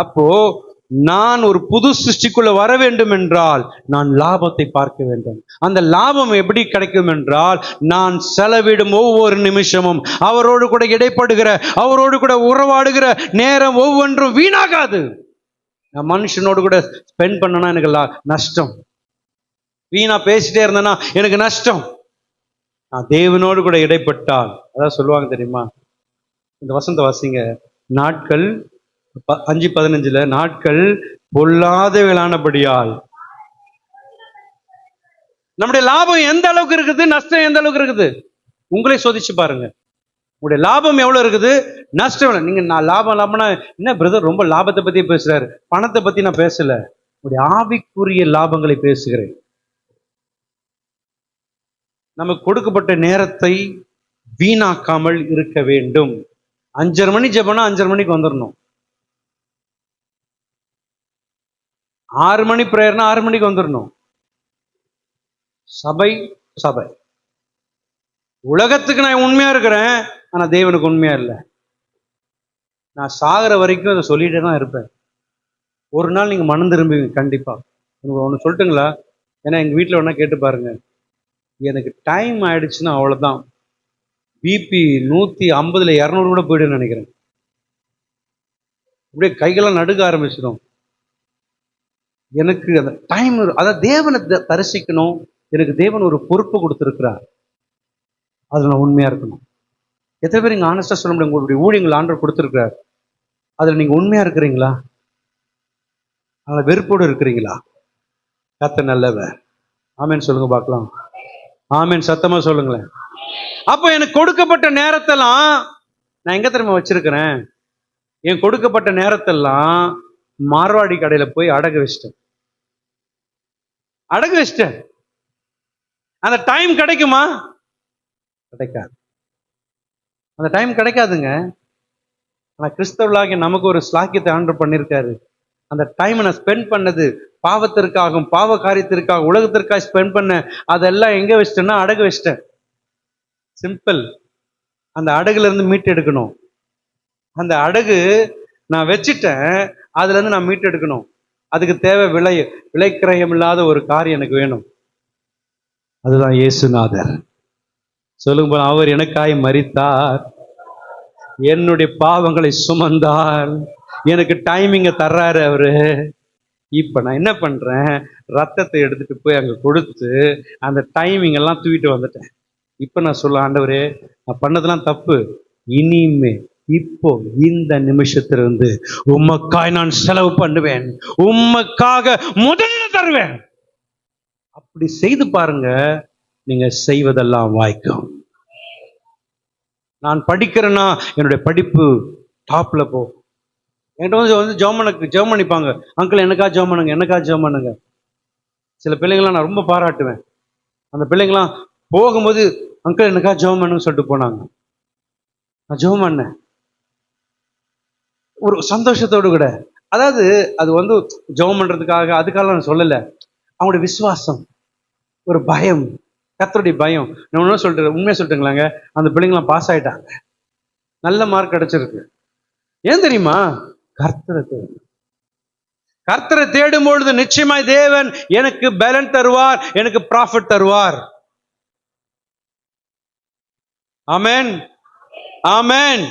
அப்போ நான் ஒரு புது சிருஷ்டிக்குள்ள வர வேண்டும் என்றால் நான் லாபத்தை பார்க்க வேண்டும். அந்த லாபம் எப்படி கிடைக்கும் என்றால், நான் செலவிடும் ஒவ்வொரு நிமிஷமும், அவரோடு கூட இடைப்படுகிற, அவரோடு கூட உறவாடுகிற நேரம் ஒவ்வொன்றும் வீணாகாது. நான் மனுஷனோடு கூட ஸ்பெண்ட் பண்ணனா எனக்கு நஷ்டம். வீணா பேசிட்டே இருந்தேன்னா எனக்கு நஷ்டம். நான் தேவனோடு கூட இடைப்பட்டால், அதான் சொல்லுவாங்க தெரியுமா, இந்த வசந்த வாசிங்க, நாட்கள் 5:15 நாட்கள் பொல்லாதவர்களானபடியால். நம்முடைய லாபம் எந்த அளவுக்கு இருக்குது, நஷ்டம் எந்த அளவுக்கு இருக்குது, உங்களே சோதிச்சு பாருங்க. உங்களுடைய லாபம் எவ்வளவு இருக்குது, நஷ்டம் எவ்வளவு. நீங்க நான் லாபம்னா என்ன பிரதர் ரொம்ப லாபத்தை பத்தி பேசுறாரு, பணத்தை பத்தி நான் பேசல, உங்களுடைய ஆவிக்குரிய லாபங்களை பேசுகிறேன். நமக்கு கொடுக்கப்பட்ட நேரத்தை வீணாக்காமல் இருக்க வேண்டும். 5:30 மணி ஜெபம்னா 5:30 மணிக்கு வந்துடணும். 6 மணி பிரேயர்னா 6 மணிக்கு வந்துடணும். சபை சபை. உலகத்துக்கு நான் உண்மையா இருக்கிறேன், ஆனா தேவனுக்கு உண்மையா இல்லை. நான் சாகிற வரைக்கும் அதை சொல்லிட்டே தான் இருப்பேன். ஒரு நாள் நீங்க மனம் திரும்புவீங்க கண்டிப்பா. ஒன்று சொல்லட்டுங்களா? ஏன்னா எங்க வீட்டில் வேணா கேட்டு பாருங்க, எனக்கு டைம் ஆயிடுச்சுன்னா அவ்வளோதான், பிபி 150 200 கூட போயிடுன்னு நினைக்கிறேன். அப்படியே கைகள்லாம் நடுக்க ஆரம்பிச்சிடும். எனக்கு அந்த டைம், அதாவது தேவனை தரிசிக்கணும். எனக்கு தேவன் ஒரு பொறுப்பு கொடுத்துருக்கிறார், அதில் நான் உண்மையா இருக்கணும். எத்தனை பேர் இங்கே ஆனஸ்டா சொல்ல முடியும், உங்களுடைய ஊழியங்கள் ஆண்டவர் கொடுத்துருக்கிறார், அதில் நீங்க உண்மையா இருக்கிறீங்களா? அதில் வெறுப்போடு இருக்கிறீங்களா? கர்த்தர் நல்லவர். ஆமேன் சொல்லுங்க பார்க்கலாம். ஆமேன் சத்தமா சொல்லுங்களேன். அப்போ எனக்கு கொடுக்கப்பட்ட நேரத்தெல்லாம் நான் எங்க தெரியுமா வச்சிருக்கிறேன்? என் கொடுக்கப்பட்ட நேரத்தெல்லாம் மார்வாடி கடையில போய் அடகு வச்சிட்டேன். அந்த டைம் கிடைக்குமா? கிடைக்காது. அந்த டைம் கிடைக்காதுங்க. ஆனா கிறிஸ்தவர்களாகிய நமக்கு ஒரு ஸ்லாக்கியத்தை ஆண்டவர் பண்ணியிருக்காரு. அந்த டைமை நான் ஸ்பெண்ட் பண்ணது பாவத்திற்காகவும் பாவ காரியத்திற்காக உலகத்திற்காக ஸ்பெண்ட் பண்ண, அதெல்லாம் எங்க வச்சிட்டேன்னா அடகு வச்சிட்டேன். சிம்பிள். அந்த அடகுல இருந்து மீட்டு எடுக்கணும். அந்த அடகு நான் வச்சிட்டேன், அதுல இருந்து நான் மீட்டு எடுக்கணும். அதுக்கு தேவை விலைக்கிரயம் இல்லாத ஒரு காரியம் எனக்கு வேணும். அதுதான் இயேசுநாதர். சொல்லுங்க போல, அவர் எனக்காய் மரித்தார், என்னுடைய பாவங்களை சுமந்தார், எனக்கு டைமிங்க தர்றாரு அவரு. இப்ப நான் என்ன பண்றேன், ரத்தத்தை எடுத்துட்டு போய் அங்க கொடுத்து அந்த டைமிங் எல்லாம் தூக்கிட்டு வந்துட்டேன். இப்ப நான் சொல்ல, ஆண்டவரே நான் பண்ணதெல்லாம் தப்பு, இனிமே இப்போ இந்த நிமிஷத்திலிருந்து உமக்காய் நான் செலவு பண்ணுவேன், உமக்காக முதல்ல தருவேன். அப்படி செய்து பாருங்க, நீங்க செய்வதெல்லாம் வாய்க்கும். நான் படிக்கிறேன்னா என்னுடைய படிப்பு டாப்ல போ. என்கிட்ட வந்து ஜெபம் பண்ணிப்பாங்க, அங்கிள் எனக்கா ஜெபம் பண்ணுங்க. சில பிள்ளைங்களாம் நான் ரொம்ப பாராட்டுவேன். அந்த பிள்ளைங்களாம் போகும்போது அங்கிள் எனக்கா ஜெபம் பண்ணுன்னு சொல்லிட்டு போனாங்க. நான் ஜெபம் பண்ணேன் ஒரு சந்தோஷத்தோடு கூட. அதாவது அது வந்து ஜெபம் பண்றதுக்காக அதுக்காக நான் சொல்லலை. அவங்களுடைய விசுவாசம், ஒரு பயம், கர்த்தருடைய பயம். நான் ஒன்றும் சொல்லிட்டு உண்மையாக சொல்லிட்டுங்களாங்க, அந்த பிள்ளைங்களாம் பாஸ் ஆயிட்டாங்க, நல்ல மார்க் கிடைச்சிருக்கு. ஏன் தெரியுமா? கர்த்தரை தேடும் பொழுது நிச்சயமாய் தேவன் எனக்கு பேலன் தருவார், எனக்கு ப்ராஃபிட் தருவார். ஆமென், ஆமென்.